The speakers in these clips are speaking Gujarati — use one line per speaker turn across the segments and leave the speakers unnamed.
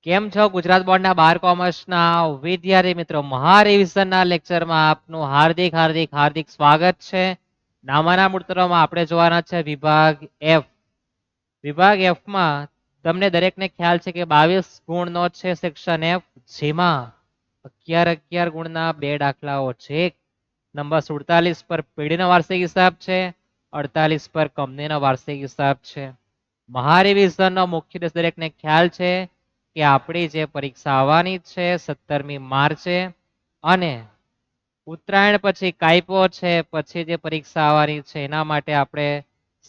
કેમ છો ગુજરાત બોર્ડના 12 કોમર્સના વિદ્યાર્થી મિત્રો? મહારિવિઝનના લેક્ચરમાં આપનું હાર્દિક હાર્દિક હાર્દિક સ્વાગત છે. નામાના મૂળતરોમાં આપણે જોવાના છે વિભાગ એફ. વિભાગ એફ માં તમને દરેકને ખ્યાલ છે કે 22 ગુણનો છે સેક્શન એફ, જેમાં 11 ગુણના બે દાખલાઓ છે. નંબર 47 પર પેઢીનો વાર્ષિક હિસાબ છે, 48 પર કંપનીનો વાર્ષિક હિસાબ છે. મહારિવિઝનનો મુખ્ય ઉદ્દેશ દરેકને ખ્યાલ છે કે આપણી જે પરીક્ષા આવવાની છે 17મી માર્ચે, અને ઉત્તરાયણ પછી કાયપો છે, પછી જે પરીક્ષા આવવાની છે એના માટે આપણે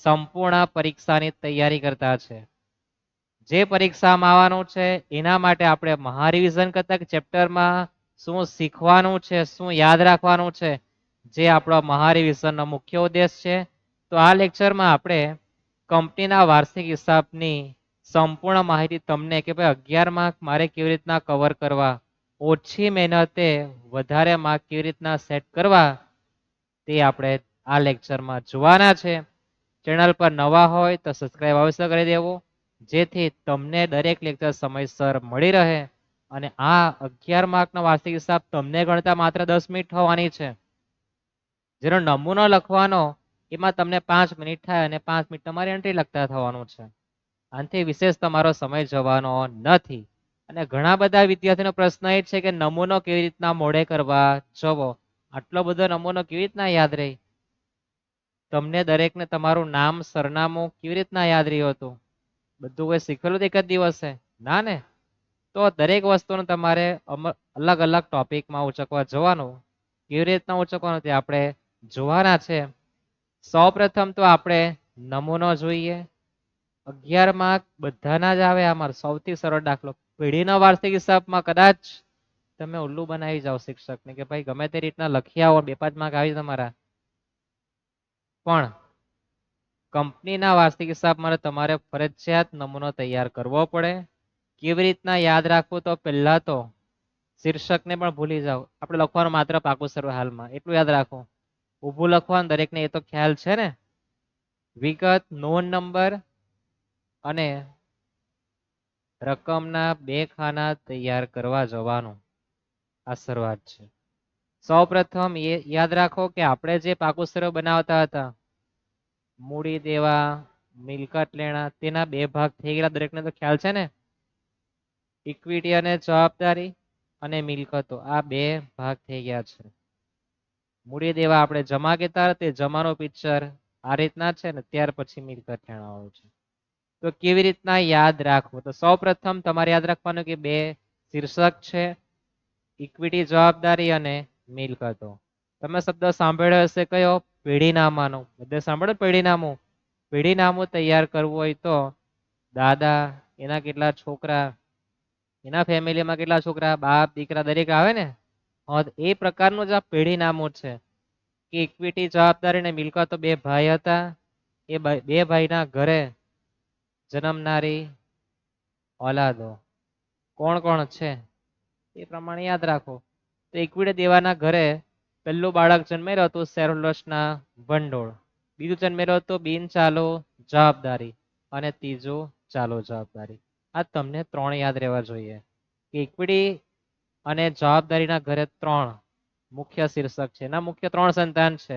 સંપૂર્ણ પરીક્ષાની તૈયારી કરતા છે. જે પરીક્ષામાં આવવાનું છે એના માટે આપણે મહારિવિઝન કરતા ચેપ્ટરમાં શું શીખવાનું છે, શું યાદ રાખવાનું છે, જે આપણો મહારિવિઝનનો મુખ્ય ઉદ્દેશ છે. તો આ લેક્ચરમાં આપણે કંપનીના વાર્ષિક હિસાબની સંપૂર્ણ માહિતી તમને કે ભાઈ 11 માર્ક મારે કેવી રીતના કવર કરવા, ઓછી મહેનતે વધારે માર્ક કેવી રીતના સેટ કરવા, તે આપણે આ લેક્ચરમાં જોવાના છે. ચેનલ પર નવા હોય તો સબસ્ક્રાઇબ અવશ્ય કરી દેવું, જેથી તમને દરેક લેક્ચર સમયસર મળી રહે. અને આ 11 માર્કનો વાર્ષિક હિસાબ તમને ગણતા માત્ર 10 મિનિટ થવાની છે. જેનો નમૂનો લખવાનો એમાં તમને 5 મિનિટ થાય અને 5 મિનિટ તમારે એન્ટ્રી લખતા થવાનું છે. આનાથી વિશેષ તમારો સમય જવાનો નથી. અને ઘણા બધા વિદ્યાર્થીનો પ્રશ્ન એ છે કે નમૂનો કેવી રીતના મોડે કરવા જવો. આટલો બધો નમૂનો કેવી રીતના યાદ રહે? તમને દરેકને તમારું નામ, સરનામું કેવી રીતના યાદ રહ્યું હતું? બધું કોઈ શીખેલું એક જ દિવસે? ના ને. તો દરેક વસ્તુને તમારે અલગ અલગ ટોપિકમાં ઉચકવા જવાનું. કેવી રીતના ઉચકવાનું તે આપણે જોવાના છે. સૌપ્રથમ તો આપણે નમૂનો જોઈએ. 11 માર્ક બધાના જ આવે. આમાં સૌથી સરળ દાખલો પેઢીના વાર્ષિક હિસાબમાં કદાચ તમે ઉલ્લુ બનાવી જાઓ શિક્ષકને કે ભાઈ ગમે તે રીતના લખી આવો, 2-5 માર્ક આવી તમારા. પણ કંપનીના વાર્ષિક હિસાબમાં તમારે ફરજિયાત નમૂનો તૈયાર કરવો પડે. કેવી રીતના યાદ રાખવું? તો પહેલા તો શીર્ષકને પણ ભૂલી જાઓ. આપણે લખવાનું માત્ર પાકું સર્વ હાલમાં, એટલું યાદ રાખો. ઊભું લખવાનું દરેકને એ તો ખ્યાલ છે ને. વિગત, નોંધ નંબર અને રકમના 2 ખાના તૈયાર કરવા જવાનું. આ શરૂઆત છે. સૌપ્રથમ એ યાદ રાખો કે આપણે જે પાકું સર્વ બનાવતા હતા, મૂડી દેવા, મિલકત લેણા, તેના 2 ભાગ થઈ ગયા. દરેકને તો ખ્યાલ છે ને. ઇક્વિટી અને જવાબદારી અને મિલકતો, આ 2 ભાગ થઈ ગયા છે. મૂડી દેવા આપણે જમા કહેતા, તે જમાનો પિક્ચર આ રીતના છે ને. ત્યાર પછી મિલકત લેણાઓ છે. તો કેવી રીતના યાદ રાખવું? તો સૌપ્રથમ તમારે યાદ રાખવાનું કે 2 શીર્ષક છે, ઇક્વિટી, જવાબદારી અને મિલકતો. તમે શબ્દ સાંભળ્યો હશે કયો? પેઢીનામાનું. બધે સાંભળો પેઢીનામું. પેઢીનામું તૈયાર કરવું હોય તો દાદા, એના કેટલા છોકરા, એના ફેમિલીમાં કેટલા છોકરા, બાપ, દીકરા દરેક આવે ને. એ પ્રકારનું જ આ પેઢીનામું છે કે ઇક્વિટી, જવાબદારી અને મિલકતો 2 ભાઈ હતા. એ 2 ભાઈના ઘરે જન્મનારી ઓલાદો કોણ કોણ છે એ પ્રમાણે યાદ રાખો. તો ઇક્વિટી દેવાના ઘરે પહેલું બાળક જન્મેલું હતું શેર હોલ્ડર્સના ભંડોળ, બીજું જન્મેલું હતું બિન ચાલુ જવાબદારી, અને ત્રીજું ચાલુ જવાબદારી. આ તમને 3 યાદ રહેવા જોઈએ કે ઇક્વિટી અને જવાબદારીના ઘરે 3 મુખ્ય શીર્ષક છે. એના મુખ્ય 3 સંતાન છે: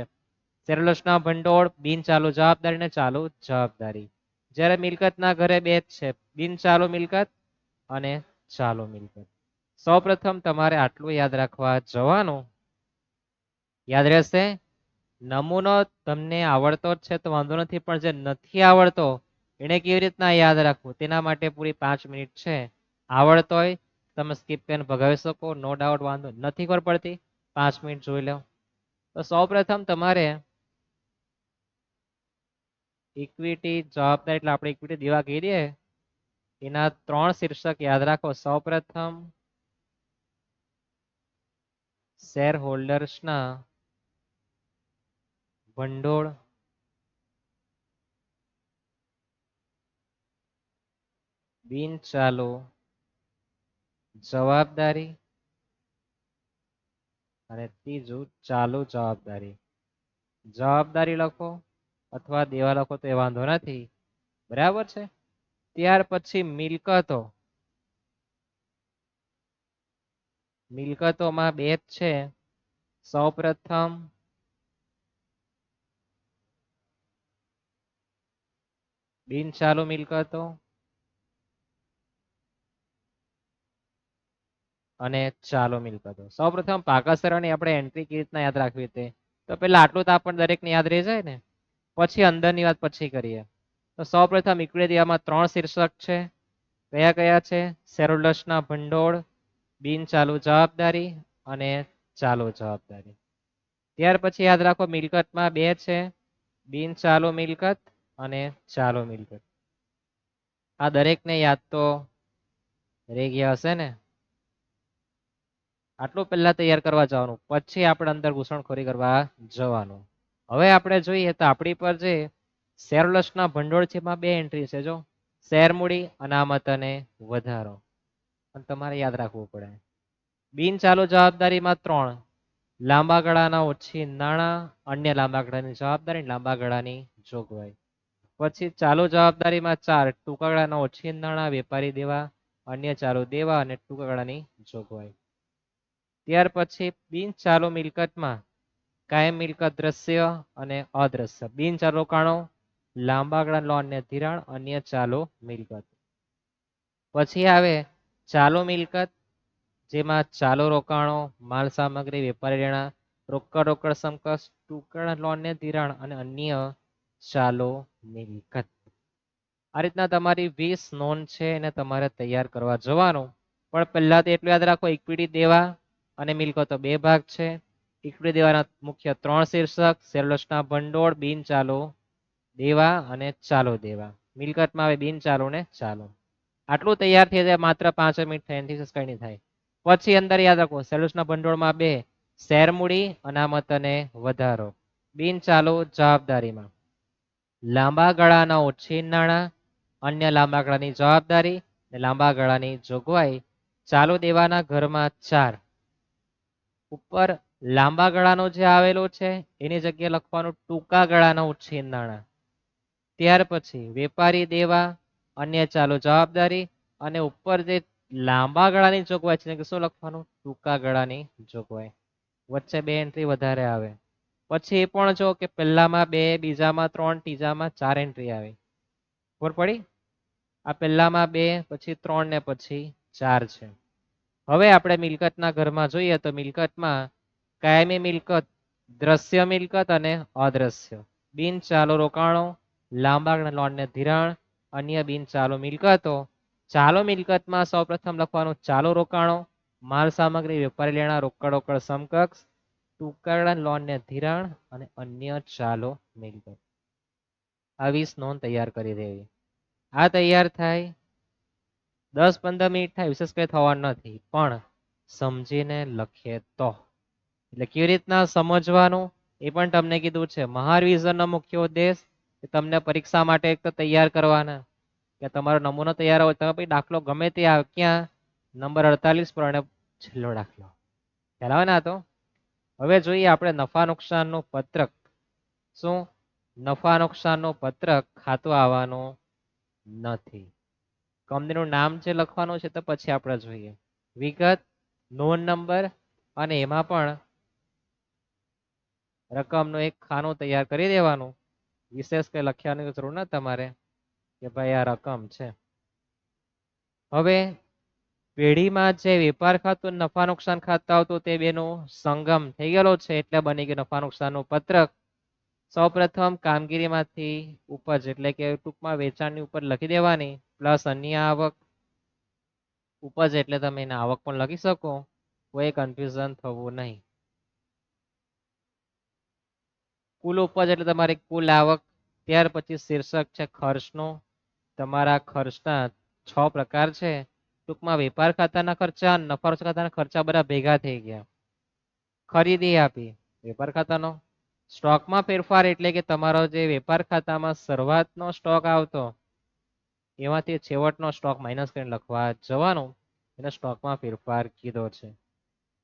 શેર હોલ્ડર્સના ભંડોળ, બિન ચાલુ જવાબદારી અને ચાલુ જવાબદારી. જ્યારે મિલકતના ઘરે 2 જ છે, બિન ચાલુ મિલકત અને ચાલુ મિલકત. સૌપ્રથમ તમારે આટલું યાદ રાખવા જવાનું. યાદ રહેશે. નમૂનો તમને આવડતો જ છે તો વાંધો નથી, પણ જે નથી આવડતો એને કેવી રીતના યાદ રાખવું તેના માટે પૂરી 5 મિનિટ છે. આવડતો હોય તમે સ્કીપ કરીને ભગાવી શકો, નો ડાઉટ, વાંધો નથી ખબર પડતી 5 મિનિટ જોઈ લો. તો સૌપ્રથમ તમારે ઇક્વિટી, જવાબદારી એટલે આપણે ઇક્વિટી દેવા કહી દઈએ, એના 3 શીર્ષક યાદ રાખો. સૌપ્રથમ શેર હોલ્ડર્સના ભંડોળ, બિન ચાલુ જવાબદારી અને ત્રીજું ચાલુ જવાબદારી. જવાબદારી લખો અથવા દેવા લખો તો એ વાંધો નથી, બરાબર છે. ત્યાર પછી મિલકતો. મિલકતોમાં બે જ છે. સૌપ્રથમ બિન ચાલુ મિલકતો અને ચાલુ મિલકતો. સૌપ્રથમ પાકસરાની આપણે એન્ટ્રી કેવી રીતના યાદ રાખવી તે તો પેલા આટલું તો આપણને દરેકને યાદ રહી જાય ને, પછી અંદરની વાત પછી કરીએ. તો સૌપ્રથમ ઇક્વિટી દેવામાં 3 શીર્ષક છે. કયા કયા છે? શેરહોલ્ડર્સના ભંડોળ, બિન ચાલુ જવાબદારી અને ચાલુ જવાબદારી. ત્યાર પછી યાદ રાખો મિલકતમાં બે છે. બિન ચાલુ મિલકત અને ચાલુ મિલકત. આ દરેકને યાદ તો રહી ગયા હશે ને. આટલું પહેલા તૈયાર કરવા જવાનું, પછી આપણે અંદર ઘૂસણખોરી કરવા જવાનું. હવે આપણે જોઈએ તો આપણી પર જે શેરહોલ્ડર્સના ભંડોળ છે એમાં બે એન્ટ્રી છે. જો શેર મૂડી, અનામત અને વધારો. પણ તમારે યાદ રાખવું પડે. બિન ચાલુ જવાબદારીમાં 3, લાંબા ગાળાના ઓછી નાણાં, અન્ય લાંબા ગાળાની જવાબદારી, લાંબા ગાળાની જોગવાઈ. પછી ચાલુ જવાબદારીમાં 4, ટૂંકા ગાળાના ઓછી નાણાં, વેપારી દેવા, અન્ય ચાલુ દેવા અને ટૂંકા ગાળાની જોગવાઈ. ત્યાર પછી બિન ચાલુ મિલકતમાં કાયમ મિલકત દ્રશ્ય અને અદ્રશ્ય. બિન ચાલુ રોકાણો, લાંબા ગાળા લોન ને ધિરાણ, અન્ય ચાલુ મિલકત. પછી આવે ચાલુ મિલકત, જેમાં ચાલુ રોકાણો, માલ સામગ્રી, વેપારી દેણા, રોકડ સમકક્ષ, ટૂંકા લોન ને ધિરાણ અને અન્ય ચાલુ મિલકત. આ રીતના તમારી 20 નોંધ છે એને તમારે તૈયાર કરવા જવાનું. પણ પહેલા તો એટલું યાદ રાખો, ઇક્વિટી દેવા અને મિલકતો બે ભાગ છે. ઇક્વિટી દેવાના મુખ્ય 3 શીર્ષક, શેરહોલ્ડર્સના ભંડોળ, બિન ચાલુ દેવા અને ચાલુ દેવા. મિલકતમાં આવે બિન ચાલુ ને ચાલુ. આટલું તૈયાર થઈ જાય માત્ર 5 મિનિટ થાય, એનાથી કઈ નહીં થાય. પછી અંદર યાદ રાખો શેરહોલ્ડર્સના ભંડોળમાં બે, શેર મૂડી, અનામત અને વધારો. બિન ચાલુ જવાબદારીમાં લાંબા ગાળાના ઓછી નાણાં, અન્ય લાંબા ગાળાની જવાબદારી અને લાંબા ગાળાની જોગવાઈ. ચાલુ દેવાના ઘરમાં 4, ઉપર લાંબા ગાળાનો જે આવેલો છે એની જગ્યાએ લખવાનું ટૂંકા ગાળાના ઓછી નાણાં. ત્યાર પછી વેપારી દેવા, અન્ય ચાલુ જવાબદારી અને ઉપર જે લાંબા ગાળાની જોગવાઈ છે શું લખવાનું? ટૂંકા ગાળાની જોગવાઈ. વચ્ચે બે એન્ટ્રી વધારે આવે. પછી એ પણ જો કે પહેલામાં 2, બીજામાં 3, ત્રીજામાં 4 એન્ટ્રી આવે. ખબર પડી? આ પહેલામાં 2, પછી 3 ને પછી 4 છે. હવે આપણે મિલકતના ઘરમાં જોઈએ તો મિલકતમાં કાયમી મિલકત, દ્રશ્ય મિલકત અને અદ્રશ્ય. બિન ચાલુ રોકાણો, લાંબા ગાળાના લોન ને ધિરાણ, અન્ય બિન ચાલુ મિલકતો. ચાલુ મિલકતમાં સૌપ્રથમ લખવાનું ચાલુ રોકાણો, માલ સામગ્રી, વેપારી લેણા, રોકડ સમકક્ષ, ટૂંકા ગાળાના લોન ને ધિરાણ અને અન્ય ચાલુ મિલકત. આ 20 નોંધ તૈયાર કરી દેવી. આ તૈયાર થાય 10-15 મિનિટ થાય, વિશેષ કંઈ થવાનું નથી. પણ સમજીને લખીએ તો, એટલે કેવી રીતના સમજવાનું એ પણ તમને કીધું છે. મહારિવિઝનનો મુખ્ય ઉદ્દેશ કે તમને પરીક્ષા માટે એક તો તૈયાર કરવાના, કે તમારો નમૂનો તૈયાર હોય તમે પછી દાખલો ગમે તે ક્યાં નંબર 48 પર અને છેલ્લો દાખલો ખ્યાલ આવે ને. આ તો હવે જોઈએ આપણે નફા નુકસાનનું પત્રક. શું નફા નુકસાનનું પત્રક ખાતું આવવાનું નથી. કંપનીનું નામ જે લખવાનું છે તો પછી આપણે જોઈએ વિગત, નોંધ નંબર અને એમાં પણ રકમનું એક ખાનું તૈયાર કરી દેવાનું. વિશેષ કઈ લખવાની જરૂર ન તમારે કે ભાઈ આ રકમ છે. હવે પેઢીમાં જે વેપાર ખાતું, નફા નુકસાન ખાતા આવતું તે બેનું સંગમ થઈ ગયેલો છે એટલે બની ગયું નફા નુકસાનનું પત્રક. સૌપ્રથમ કામગીરીમાંથી ઉપજ એટલે કે ટૂંકમાં વેચાણની ઉપર લખી દેવાની, પ્લસ અન્ય આવક. ઉપજ એટલે તમે એને આવક પણ લખી શકો, કોઈ કન્ફ્યુઝન થવું નહીં. કુલ ઉપજ એટલે તમારી કુલ આવક. ત્યાર પછી શીર્ષક છે ખર્ચનો. તમારા ખર્ચના 6 પ્રકાર છે. ટૂંકમાં વેપાર ખાતાના ખર્ચા, નફા ખાતાના ખર્ચા બધા ભેગા થઈ ગયા. ખરીદી આપી વેપાર ખાતાનો. સ્ટોકમાં ફેરફાર એટલે કે તમારો જે વેપાર ખાતામાં શરૂઆતનો સ્ટોક આવતો એમાંથી છેવટનો સ્ટોક માઇનસ કરીને લખવા જવાનું, એને સ્ટોકમાં ફેરફાર કીધો છે.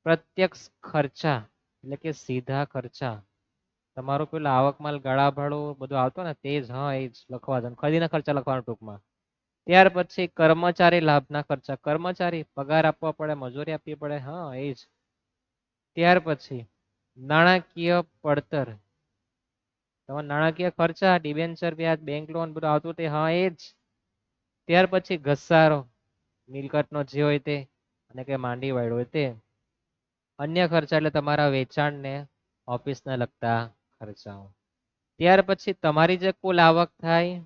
પ્રત્યક્ષ ખર્ચા એટલે કે સીધા ખર્ચા. તમારું પેલું આવક માલ ગાળા ભાડું બધું આવતું ને તે જ, હા એ જ લખવા જવાનું. ખરીદીના ખર્ચા લખવાનું ટૂંકમાં. ત્યાર પછી કર્મચારી લાભના ખર્ચા, કર્મચારી પગાર આપવા પડે, મજૂરી આપવી પડે, હા એ જ. ત્યાર પછી નાણાકીય પડતર, તમારા નાણાકીય ખર્ચા, ડિબેન્ચર વ્યાજ, બેંક લોન બધું આવતું તે, હા એ જ. ત્યાર પછી ઘસારો, મિલકતનો જે હોય તે અને કે માંડી વાળ્યો હોય તે. અન્ય ખર્ચા એટલે તમારા વેચાણને ઓફિસને લગતા ખર્ચાઓ. ત્યાર પછી તમારી જે કુલ આવક થાય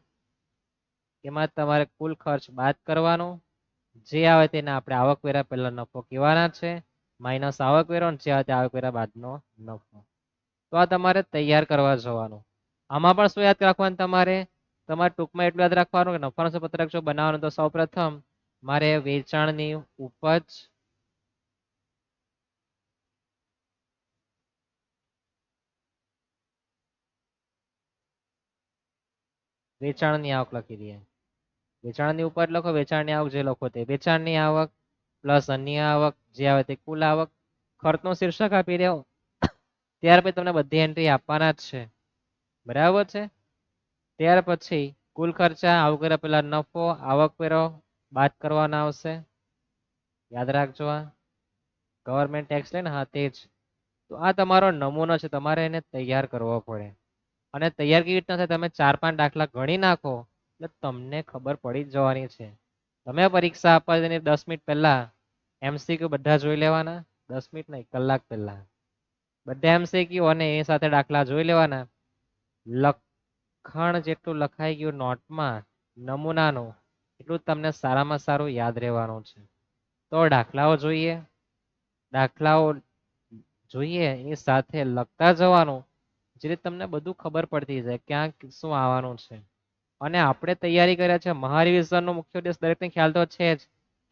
એમાં તમારે કુલ ખર્ચ બાદ કરવાનો, જે આવે તેને આપણે આવકવેરા પહેલા નફો કહેવાના છે, માઇનસ આવકવેરો, જે આવે તે આવકવેરા બાદનો નફો. તો આ તમારે તૈયાર કરવા જવાનું. આમાં પણ શું યાદ રાખવાનું તમારે ટૂંકમાં એટલું યાદ રાખવાનું કે નફાનું પત્રક જો બનાવવાનું તો સૌપ્રથમ મારે વેચાણની ઉપજ, વેચાણની આવક લખી દઈએ. વેચાણની ઉપજ લખો, વેચાણની આવક જે લખો તે. વેચાણની આવક પ્લસ અન્ય આવક, જે આવે તે કુલ આવક. ખર્ચનું શીર્ષક આપી દો. ત્યાર પછી તમને બધી એન્ટ્રી આપવાના જ છે, બરાબર છે. ત્યાર પછી કુલ ખર્ચા, આવકવેરા પેલા નફો, આવકવેરો બાદ કરવાના આવશે. યાદ રાખજો, આ ગવર્મેન્ટ ટેક્સ લે ને, હા તે જ. તો આ તમારો નમૂનો છે, તમારે એને તૈયાર કરવો પડે. અને તૈયાર કેવી રીતના થાય, તમે 4-5 દાખલા ગણી નાખો એટલે તમને ખબર પડી જ જવાની છે. તમે પરીક્ષા આપવા જઈને 10 મિનિટ પહેલા MCQ બધા જોઈ લેવાના, 10 મિનિટ નહીં, કલાક પહેલા બધા MCQ અને એ સાથે દાખલા જોઈ લેવાના. લખાણ જેટલું લખાઈ ગયું નોટમાં નમૂનાનું, એટલું તમને સારામાં સારું યાદ રહેવાનું છે. તો દાખલાઓ જોઈએ, દાખલાઓ જોઈએ એ સાથે લખતા જવાનું, જેથી તમને બધું ખબર પડતી જાય ક્યાં શું આવવાનું છે. અને આપણે તૈયારી કર્યા છે, મહારિવિઝનનો મુખ્ય ઉદ્દેશ દરેકને ખ્યાલ તો છે જ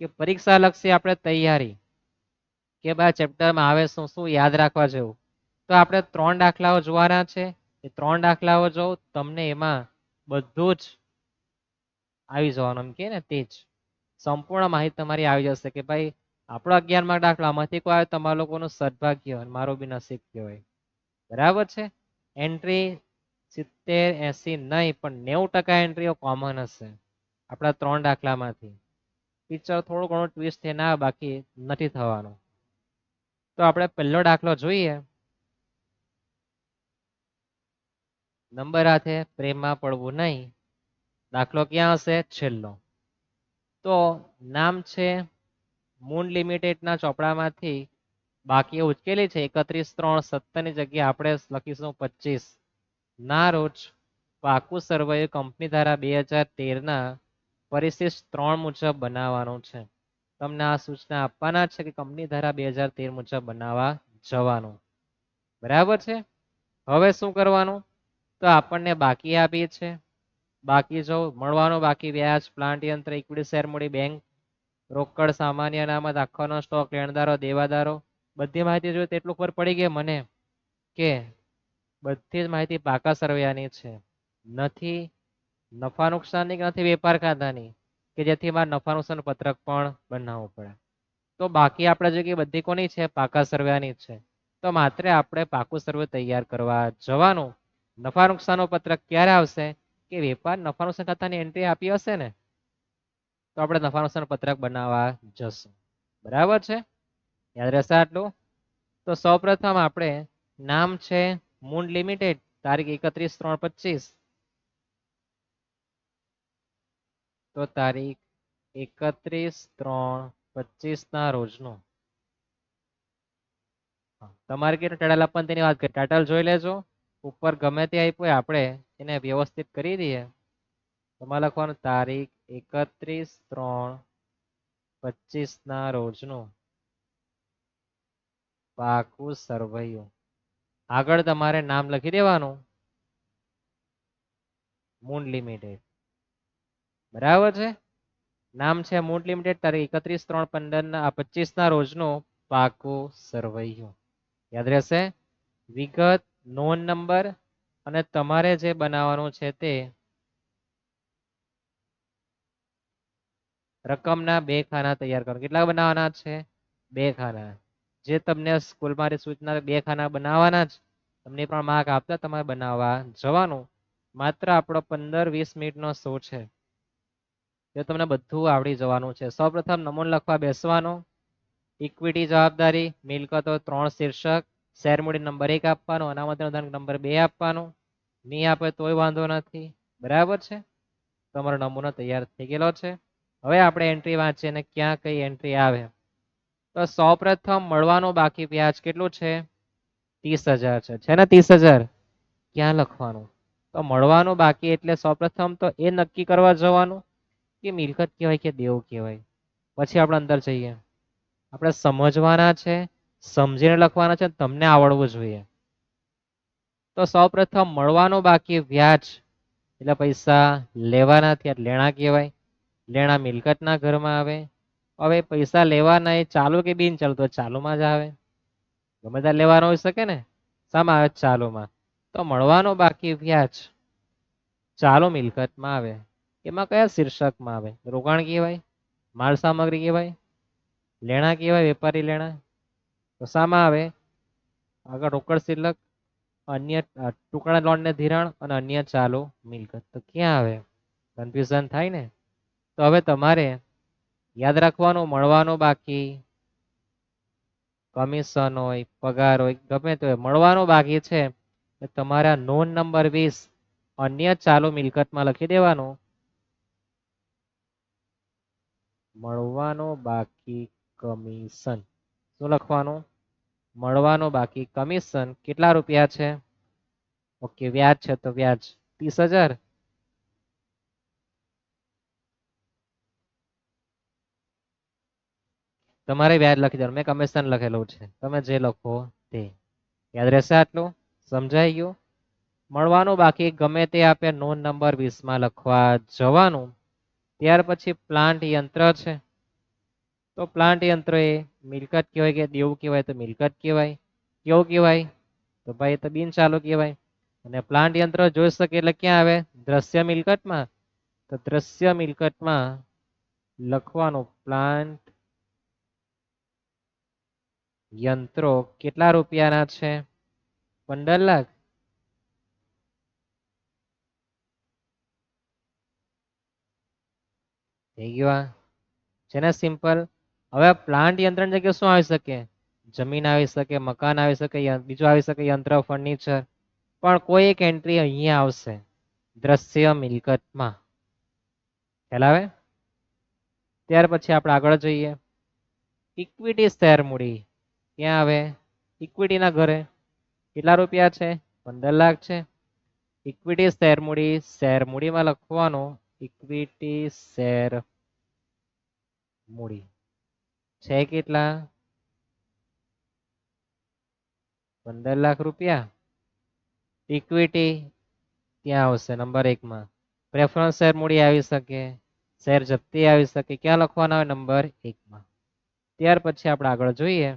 કે પરીક્ષા લક્ષી આપણે તૈયારી, કે ભાઈ ચેપ્ટરમાં આવે શું શું યાદ રાખવા જેવું. તો આપણે 3 દાખલાઓ જોવાના છે. એ 3 દાખલાઓ જો તમને એમાં બધું જ આવી જવાનું, એમ કે ને તે જ સંપૂર્ણ માહિતી તમારી આવી જશે કે ભાઈ આપણો 11 દાખલામાંથી કોઈ આવે તમારા લોકોનું સદભાગ્ય, મારું બી નસીબ કહેવાય, બરાબર છે. એન્ટ્રી 70-80 નહીં પણ 90% એન્ટ્રીઓ કોમન હશે આપણા 3 દાખલામાંથી. પિક્ચર થોડું ઘણું ટ્વિસ્ટ થઈને આવે, બાકી નથી થવાનું. તો આપણે પહેલો દાખલો જોઈએ. નંબર હાથે પ્રેમમાં પડવું નહીં. દાખલો ક્યાં હશે? છેલ્લો. તો નામ છે મૂન લિમિટેડના ચોપડામાંથી બાકી ઉચકેલી છે 31/3/17 ની જગ્યાએ આપણે લખીશું 25 ના રોજ પાકું સર્વે કંપની ધારા 2013 ના પરિશિષ્ટ 3 મુજબ બનાવવાનું છે. તમને આ સૂચના આપવાના છે કે કંપની ધારા 2013 મુજબ બનાવવા જવાનું, બરાબર છે. હવે શું કરવાનું, તો આપણને બાકી આપી છે. બાકી જો મળવાનું, બાકી વ્યાજ, પ્લાન્ટ યંત્ર, ઇક્વિટી શેર મૂડી, બેંક રોકડ, સામાન્ય અનામત, આખાનો સ્ટોક, લેણદારો, દેવાદારો, બધી માહિતી જોઈએ તેટલું ખબર પડી ગઈ મને કે બધી જ માહિતી પાકા સરવૈયાની છે, નથી નફા નુકસાનની કે નથી વેપાર ખાતાની કે જેથી મારે નફા નુકસાન પત્રક પણ બનાવવું પડે. તો બાકી આપણે જે બધી કોની છે? પાકા સરવૈયાની છે. તો માત્ર આપણે પાકું સર્વે તૈયાર કરવા જવાનું. નફા નુકસાનનો પત્રક ક્યારે આવશે કે વેપાર નફા નુકસાન ખાતાની એન્ટ્રી આપી હશે ને, તો આપણે નફા નુકસાન પત્રક બનાવવા જશું, બરાબર છે. યાદ રહેશે આટલું. તો સૌપ્રથમ આપણે નામ છે મૂન લિમિટેડ, તારીખ 31/3/25. તો તારીખ 31/3/25 ના રોજનું તમારે કે ટાઇટલ આપવાની તેની વાત કરી, ટાઇટલ જોઈ લેજો. ઉપર ગમે તે આપ્યું હોય આપણે એને વ્યવસ્થિત કરી દઈએ. તમારે લખવાનું તારીખ 31/3/25 ના રોજનું પાકું સરવૈયું. આગળ તમારે નામ લખી દેવાનું મૂન લિમિટેડ, બરાબર છે. નામ છે મૂન લિમિટેડ, તારીખ 31/3/25 ના રોજનું પાકું સરવૈયું. યાદ રહેશે. વિગત, નોંધ નંબર અને તમારે જે બનાવવાનું છે તે રકમના 2 ખાના તૈયાર કરો. કેટલા બનાવવાના છે? 2 ખાના. જે તમને સ્કૂલમાં સૂચના 2 ખાના બનાવવાના જ, તમને પણ માર્ક આપતા તમારે બનાવવા જવાનું. માત્ર આપણો 15-20 મિનિટનો શો છે. તો તમને બધું આવડી જવાનું છે. સૌપ્રથમ નમૂનો લખવા બેસવાનો. ઇક્વિટી જવાબદારી મિલકતો 3 શીર્ષક શેર મૂડી નંબર 1 આપવાનો, અનામત નંબર 2 આપવાનો. નહીં આપે તોય વાંધો નથી, બરાબર છે. તમારો નમૂનો તૈયાર થઈ ગયેલો છે. હવે આપણે એન્ટ્રી વાંચીએ અને ક્યાં કઈ એન્ટ્રી આવે. તો સૌપ્રથમ મળવાનું બાકી વ્યાજ કેટલું છે? 30,000 છે ને 30,000? ક્યાં લખવાનું? તો મળવાનું બાકી એટલે સૌપ્રથમ તો એ નક્કી કરવા જવાનું કે મિલકત કહેવાય કે દેવું કહેવાય. પછી આપણે અંદર જઈએ. આપણે સમજવાના છે, સમજીને લખવાના છે, તમને આવડવું જોઈએ. તો સૌપ્રથમ મળવાનું બાકી વ્યાજ એટલે પૈસા લેવાના થયા લેણા કહેવાય. લેણા મિલકતના ઘરમાં આવે. હવે પૈસા લેવાના એ ચાલુ કે બિન ચાલુ? તો ચાલુમાં જ આવે. ગમે ત્યાં લેવાનો હોઈ શકે ને, શામાં આવે? ચાલુમાં. તો મળવાનું બાકી વ્યાજ ચાલુ મિલકતમાં આવે. એમાં કયા શીર્ષકમાં આવે? રોકાણ કહેવાય, માલ સામગ્રી કહેવાય, લેણા કહેવાય, વેપારી લેણા. તો શામાં આવે? આગળ રોકડ શિલ્લક, અન્ય ટુકડા લોન ને ધિરાણ અને અન્ય ચાલુ મિલકત. તો ક્યાં આવે? કન્ફ્યુઝન થાય ને. તો હવે તમારે યાદ રાખવાનું મળવાનું બાકી કમિશન હોય, પગાર હોય, ગમે તે હોય, મળવાનું બાકી છે તમારા નોંધ નંબર 20 અન્ય ચાલુ મિલકતમાં લખી દેવાનું. મળવાનું બાકી કમિશન. શું લખવાનું? મળવાનું બાકી કમિશન કેટલા રૂપિયા છે? ઓકે, વ્યાજ છે તો વ્યાજ 30,000. તમારે વ્યાજ લખી દેવાનું. મેં કમિશન લખેલું છે, તમે જે લખો તે. યાદ રહેશે આટલું? સમજાઈ ગયું? મળવાનું બાકી ગમે તે આપે નોંધ નંબર 20 માં લખવા જવાનું. ત્યાર પછી પ્લાન્ટ યંત્ર છે. તો પ્લાન્ટ યંત્ર એ મિલકત કહેવાય કે દેવું કહેવાય? તો મિલકત કહેવાય. કેવું કહેવાય? તો ભાઈ તો બિન ચાલુ કહેવાય. અને પ્લાન્ટ યંત્ર જોઈ શકે એટલે ક્યાં આવે? દ્રશ્ય મિલકતમાં. તો દ્રશ્ય મિલકતમાં લખવાનું પ્લાન્ટ યંત્રો કેટલા રૂપિયાના છે? 15 લાખ. થઈ ગયું? છે ને સિમ્પલ. હવે પ્લાન્ટ યંત્રની જગ્યાએ શું આવી શકે? જમીન આવી શકે, મકાન આવી શકે, બીજું આવી શકે યંત્ર, ફર્નિચર. પણ કોઈ એક એન્ટ્રી અહીંયા આવશે દ્રશ્ય મિલકતમાં. ખ્યાલ આવે? ત્યાર પછી આપણે આગળ જોઈએ. ઇક્વિટી શેર મૂડી ક્યાં આવે? ઇક્વિટીના ઘરે. કેટલા રૂપિયા છે? 15 લાખ છે. ઇક્વિટી શેર મૂડી, શેર મૂડીમાં લખવાનું ઇક્વિટી શેર મૂડી છે કેટલા? 15 લાખ રૂપિયા. ઇક્વિટી ત્યાં આવશે નંબર 1 માં. પ્રેફરન્સ શેર મૂડી આવી શકે, શેર જપ્તી આવી શકે. ક્યાં લખવાના આવે? નંબર 1 માં. ત્યાર પછી આપણે આગળ જોઈએ.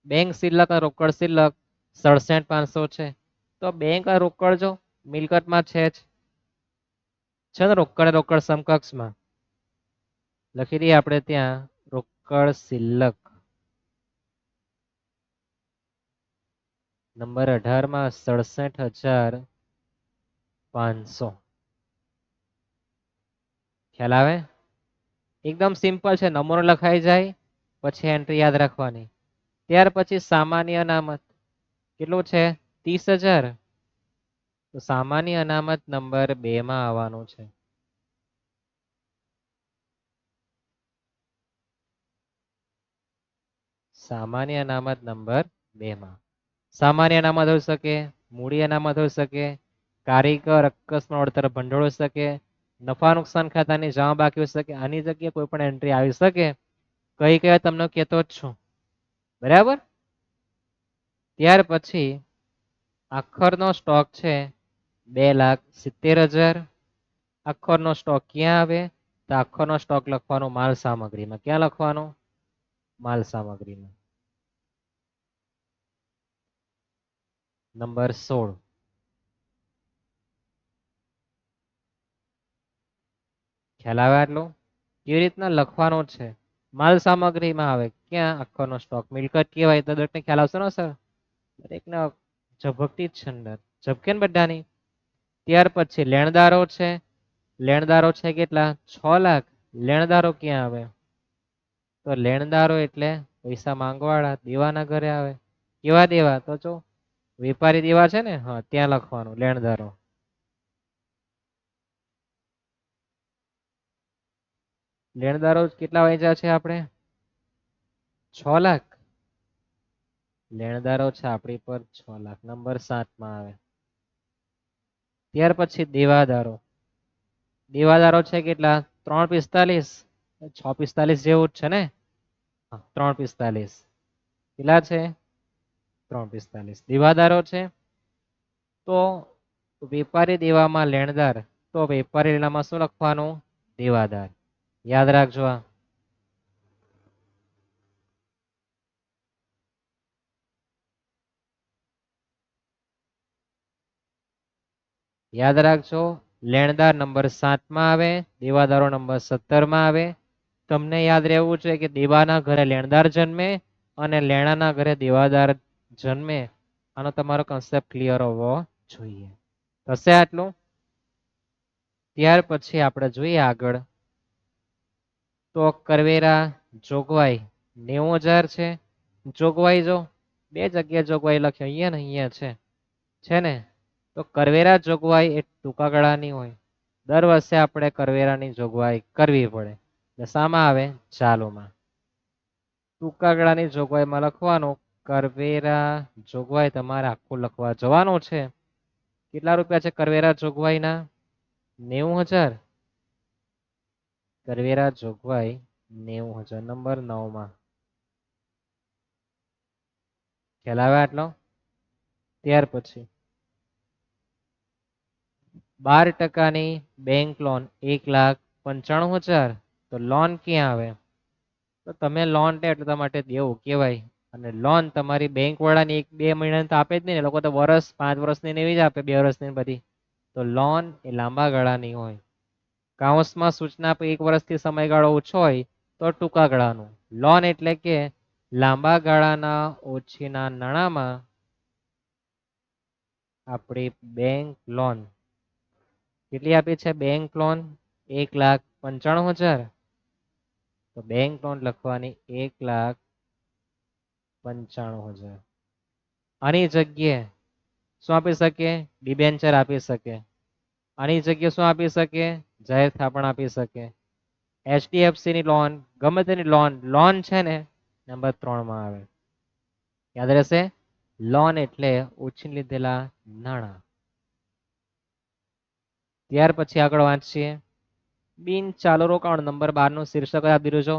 બેંક શિલ્લક અને રોકડ શિલ્લક 67,500 છે. તો બેંક અને રોકડ જો મિલકતમાં છે જ છે ને, રોકડ સમકક્ષમાં લખી દઈએ આપણે ત્યાં રોકડ શિલ્લક નંબર 18 માં 67,500. ખ્યાલ આવે? એકદમ સિમ્પલ છે. નંબરો લખાઈ જાય પછી એન્ટ્રી યાદ રાખવાની. ત્યાર પછી સામાન્ય અનામત કેટલું છે? 30,000. તો સામાન્ય અનામત નંબર 2 માં આવવાનું છે. સામાન્ય અનામત નંબર 2 માં. સામાન્ય અનામત હોઈ શકે, મૂડી અનામત હોઈ શકે, કારીગર અકસ્માત વળતર ભંડોળ હોઈ શકે, નફા નુકસાન ખાતાની જમા બાકી હોઈ શકે. આની જગ્યાએ કોઈ પણ એન્ટ્રી આવી શકે. કઈ કયા તમને કહેતો જ છું, બરાબર? ત્યાર પછી આખરનો સ્ટોક છે 2,70,000. આખરનો સ્ટોક ક્યાં આવે? તો આખરનો સ્ટોક લખવાનો માલ સામગ્રીમાં. ક્યાં લખવાનું? માલ સામગ્રીમાં. નંબર 16. ખ્યાલ આવે આટલું? કેવી રીતના લખવાનો છે? માલ સામગ્રીમાં આવે. ક્યાં? આખરનો સ્ટોક. મિલકત કહેવાય તો દરેકને ખ્યાલ આવશે ને સર? દરેકને ઝબકતી જ છે અંદર. ઝબકે ને બધાની. ત્યાર પછી લેણદારો છે લેણદારો છે કેટલા? 6 લાખ. લેણદારો ક્યાં આવે? તો લેણદારો એટલે પૈસા માંગવાળા, દેવાના ઘરે આવે. કેવા દેવા? તો જો વેપારી દેવા છે ને, હા ત્યાં લખવાનું લેણદારો. લેણદારો કેટલા વાંચ્યા છે આપણે? 6 લાખ. લેણદારો છે આપણી પર 6 લાખ. નંબર 7 માં આવે. ત્યાર પછી દેવાદારો. દેવાદારો છે કેટલા? 345. 645 જેવું જ છે ને? 345. કેટલા છે? 345 દેવાદારો છે. તો વેપારી દેવામાં લેણદાર, તો વેપારી લેણામાં શું લખવાનું? દેવાદાર. યાદ રાખજો આ. યાદ રાખજો, લેણદાર નંબર 7 માં આવે, દેવાદારો નંબર 17 માં આવે. તમને યાદ રહેવું છે કે દેવાના ઘરે લેણદાર જન્મે અને લેણાના ઘરે દેવાદાર જન્મે. આનો તમારો કન્સેપ્ટ ક્લિયર હોવો જોઈએ. થશે આટલું? ત્યાર પછી આપણે જોઈએ આગળ. તો કરવેરા જોગવાઈ 90,000 છે. જોગવાઈ જો બે જગ્યાએ જોગવાઈ લખી, અહીંયા ને અહીંયા છે ને? તો કરવેરા જોગવાઈ એ ટૂંકા ગાળાની હોય. દર વર્ષે આપણે કરવેરાની જોગવાઈ કરવી પડે. શામાં આવે? ચાલુમાં. ટૂંકા ગાળાની જોગવાઈમાં લખવાનું કરવેરા જોગવાઈ તમારે આખું લખવા જવાનું છે. કેટલા રૂપિયા છે કરવેરા જોગવાઈના? 90,000. કરવેરા જોગવાઈ 90,000. નંબર 9 માં. ખ્યાલ આવે આટલો? ત્યાર પછી 12% બેંક લોન 1,95,000. તો લોન ક્યાં આવે? તો તમે લોન લે એટલે તમારા માટે દેવું કહેવાય. અને લોન તમારી બેંક વાળાની 1-2 મહિનાની તો આપે જ નહીં. લોકો તો વર્ષ 5 વર્ષની ને એવી જ આપે, 2 વર્ષની બધી. તો લોન એ લાંબા ગાળાની હોય. કાઉન્સમાં સૂચના આપે 1 વર્ષથી સમયગાળો ઓછો હોય તો ટૂંકા ગાળાનું. લોન એટલે કે લાંબા ગાળાના ઓછીના નાણાંમાં આપણી બેંક લોન કેટલી આપી છે? Bank loan 1,95,000. તો બેંક લોન લખવાની 1,95,000. આની જગ્યાએ શું આપી શકે? ડિબેન્ચર આપી શકે. આની જગ્યાએ શું આપી શકે? જાહેર થાપણ આપી શકે. HDFC ની લોન, ગમે તેની લોન, લોન છે ને નંબર 3 માં આવે. યાદ રહેશે? લોન એટલે ઉછીન લીધેલા નાણાં. ત્યાર પછી આગળ વાંચીએ. બિન ચાલુ રોકાણ નંબર 12 નું શીર્ષક આપી દીધું છો.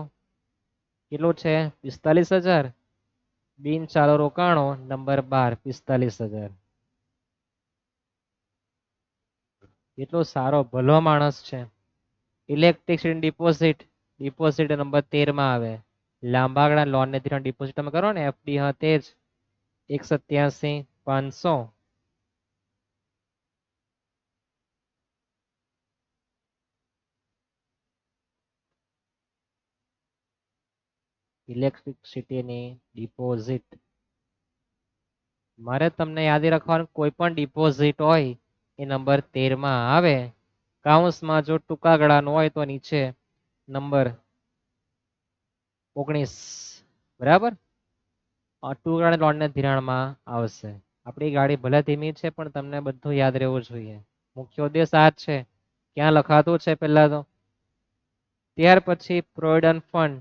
કેટલું છે? 45,000. બિન ચાલુ રોકાણો નંબર 12 45,000. એટલો સારો ભલો માણસ છે. ઇલેક્ટ્રિસિટી ડિપોઝિટ, ડિપોઝિટ નંબર 13 માં આવે. લાંબા ગાળા લોન ને ધિરાણ ડિપોઝિટ તમે કરો ને FD, હા તે જ 1,87,500. ઇલેક્ટ્રિસિટીની ડિપોઝિટ મારે તમને યાદ રાખવાનું, કોઈ પણ ડિપોઝિટ હોય એ નંબર 13 માં આવે. કાઉન્સમાં જો ટૂંકા ગાળાનું હોય તો નીચે નંબર 19. બરાબર? ટૂંકા ગાળાની લોનને ધિરાણમાં આવશે. આપણી ગાડી ભલે ધીમી છે પણ તમને બધું યાદ રહેવું જોઈએ. મુખ્ય ઉદ્દેશ આ જ છે. ક્યાં લખાતું છે પહેલા તો. ત્યાર પછી પ્રોવિડન્ટ ફંડ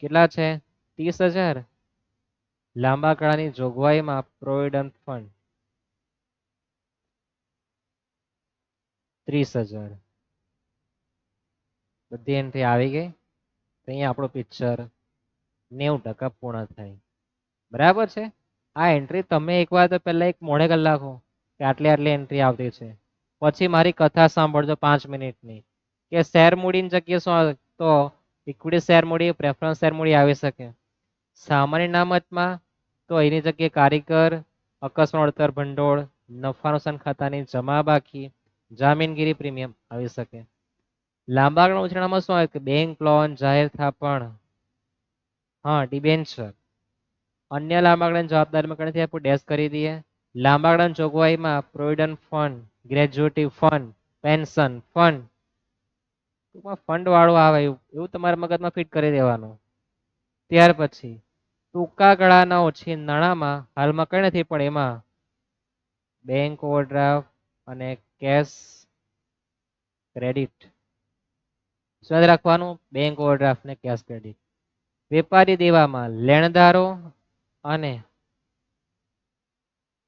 કેટલા છે? 30,000. લાંબા ગાળાની જોગવાઈમાં પ્રોવિડન્ટ ફંડ 30,000. બધી એન્ટ્રી આવી ગઈ. અહીંયા આપણું પિક્ચર 90% પૂર્ણ થાય. બરાબર છે? આ એન્ટ્રી તમે એકવાર તો પહેલા એક મોઢે કરી નાખો કે આટલી આટલી એન્ટ્રી આવતી છે. પછી મારી કથા સાંભળજો 5 મિનિટની કે શેર મૂડીની જગ્યાએ શું આવે? તો ઇક્વિટી શેર મૂડી, પ્રેફરન્સ શેર મૂડી આવી શકે. સામાન્ય નામતમાં તો એની જગ્યાએ કારીગર, અકસ્માત વળતર ભંડોળ, નફા નુકસાન ખાતાની જમા બાકી, જામીનગીરી પ્રીમિયમ આવી શકે. લાંબા ગાળાના ઉછીનામાં શું આવે કે બેંક લોન, જાહેર થાપણ, હા ડિબેન્ચર. અન્ય લાંબા ગાળાની જવાબદારીમાં ગણતરી આપણે ડેશ કરી દઈએ. લાંબા ગાળાની જોગવાઈમાં provident fund, gratuity fund, pension fund, ટૂંકમાં ફંડ વાળું આવે એવું તમારા મગજમાં ફિટ કરી દેવાનું. ત્યાર પછી ટૂંકા ગાળાના ઓછી નાણાંમાં હાલમાં કઈ નથી પણ એમાં બેંક ઓવરડ્રાફ્ટ અને કેશ ક્રેડિટ યાદ રાખવાનું, બેંક ઓવરડ્રાફ્ટ ને કેશ ક્રેડિટ. વેપારી દેવામાં લેણદારો અને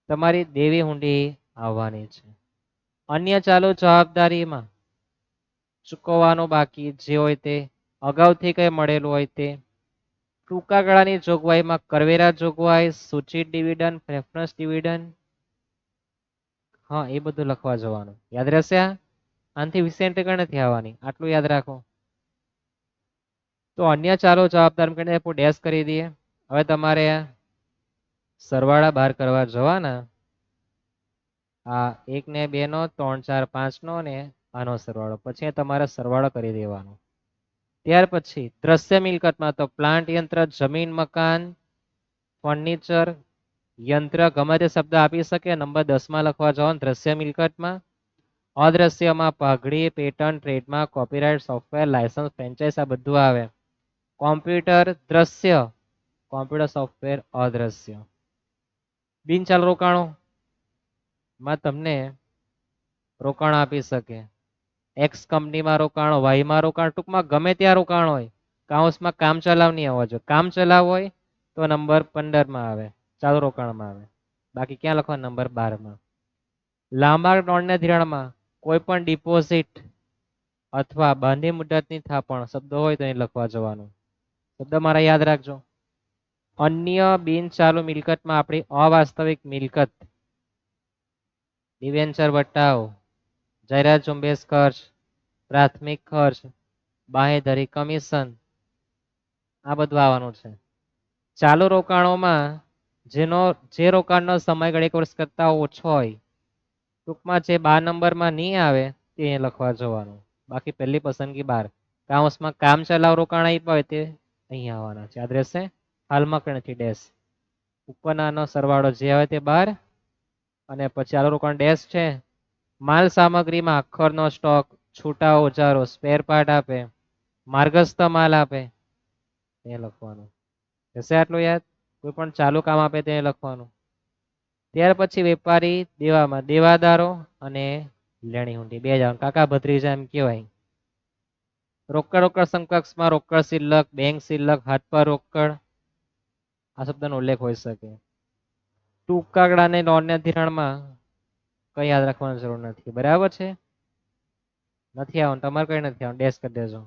તમારી દેવી હુંડી આવવાની છે. અન્ય ચાલુ જવાબદારીમાં ચૂકવવાનું બાકી જે હોય તે, અગાઉથી કઈ મળેલું હોય તે, ટૂંકા ગાળાની જોગવાઈમાં કરવેરા જોગવાઈ, સૂચિત ડિવિડન્ડ, પ્રેફરન્સ ડિવિડન્ડ, હા એ બધું લખવા જવાનું. યાદ રહેશે? આનાથી વિશે એન્ટ્રી કઈ નથી આવવાની, આટલું યાદ રાખો. તો અન્ય ચાલો જવાબદાર કરીને ડેશ કરી દઈએ. હવે તમારે સરવાળા બહાર કરવા જવાના. આ 1 ને 2 નો, 3 4 5 નો ને આનો સરવાળો, પછી તમારે સરવાળો કરી દેવાનો. ત્યાર પછી દ્રશ્ય મિલકતમાં તો પ્લાન્ટ યંત્ર, જમીન, મકાન, ફર્નિચર, યંત્ર ગમે તે શબ્દ આપી શકે. નંબર 10 માં લખવા જવાનું દ્રશ્ય મિલકતમાં. અદ્રશ્યમાં પાઘડી, pattern, trademark, copyright, software, licence, franchise આ બધું આવે. કોમ્પ્યુટર દ્રશ્ય, કોમ્પ્યુટર સોફ્ટવેર અદ્રશ્ય. બિનચાલુ રોકાણો માં તમને રોકાણ આપી શકે. એક્સ કંપનીમાં રોકાણ, વાયમાં રોકાણ, ટૂંકમાં ગમે ત્યાં રોકાણ હોય. કાઉન્સમાં કામ ચલાવ નહીં આવવા જોઈએ. કામ ચલાવ હોય તો નંબર 15 માં આવે, ચાલુ રોકાણમાં આવે. બાકી ક્યાં લખવાનું? નંબર 12 માં. લાંબા નોંધના ધિરાણમાં કોઈ પણ ડિપોઝિટ અથવા બાંધી મુદતની થાપણ શબ્દ હોય તો એ લખવા જવાનું. શબ્દ મારા યાદ રાખજો. અન્ય બિન ચાલુ મિલકતમાં આપણી અવાસ્તવિક મિલકત, ડિવેન્ચર વટાવ, જાહેરાત ઝુંબેશ ખર્ચ, પ્રાથમિક ખર્ચ, બાંહેધરી કમિશન, આ બધું આવવાનું છે. ચાલુ રોકાણોમાં જે રોકાણનો સમયગાળો 1 વર્ષ કરતા ઓછો હોય, ટૂંકમાં જે 12 નંબરમાં નહીં આવે તે લખવા જવાનું. બાકી પહેલી પસંદગી 12. કાઉન્સમાં કામ ચલાવ રોકાણ આપ્યા હોય તે અહીંયા આવવાના છે. યાદ રહેશે? હાલમાં કઈ નથી ડેશ. ઉપરનાનો સરવાળો જે આવે તે 12 અને પછી ચાલુ રોકાણ ડેશ છે. માલ સામગ્રીમાં અખરનો સ્ટોક, છૂટા ઓજારો, સ્પેર પાર્ટ આપે, માર્ગસ્થ માલ આપે એ લખવાનું. હશે આટલું યાદ? કોઈ પણ ચાલુ કામ આપે તે લખવાનું. ત્યાર પછી વેપારી દેવામાં દેવાદારો અને લેણી હુંડી 2 જવાનું. કાકા ભત્રીજા એમ કહેવાય. રોકડ સમકક્ષમાં રોકડ શિલ્લક, બેંક શિલ્લક, હાથ પર રોકડ આ શબ્દનો ઉલ્લેખ હોઈ શકે. ટૂંકા ગાળાને લોનના ધિરાણમાં કઈ યાદ રાખવાની જરૂર નથી. બરાબર છે? નથી આવવાનું, તમારે કઈ નથી આવવાનું, ડેશ કરી દેજો.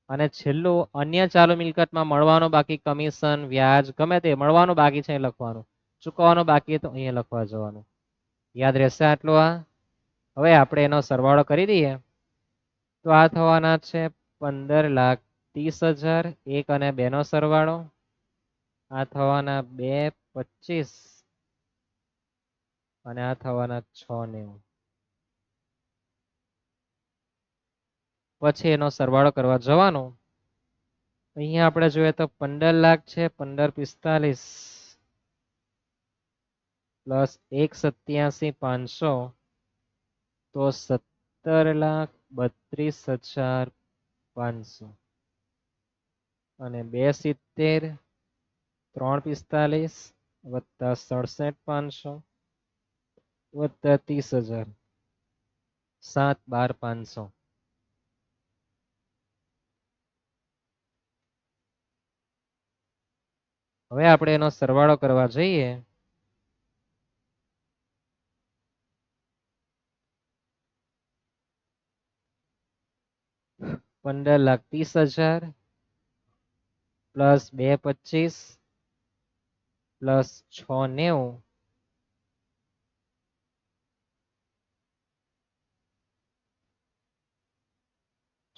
અને છેલ્લું અન્ય ચાલુ મિલકતમાં મળવાનું બાકી કમિશન, વ્યાજ ગમે તે મળવાનું બાકી છે એ લખવાનું. ચૂકવવાનું બાકી તો અહીંયા લખવા જવાનું. યાદ રહેશે આટલું? હવે આપણે એનો સરવાળો કરી દઈએ તો આ થવાના છે 15,30,000. 1 અને 2 નો સરવાળો આ થવાના 2,25 અને આ થવાના 6,90. પછી એનો સરવાળો કરવા જવાનો. અહીંયા આપણે જોઈએ તો 15 લાખ છે, 15,45 પ્લસ 1,87,500 તો 17,32,500 અને 2,70 3,45 વત્તા 67,500 વત્તા 30,000 7,12,500. હવે આપણે એનો સરવાળો કરવા જઈએ $15,30,000 પ્લસ 2,25 પ્લસ 6,90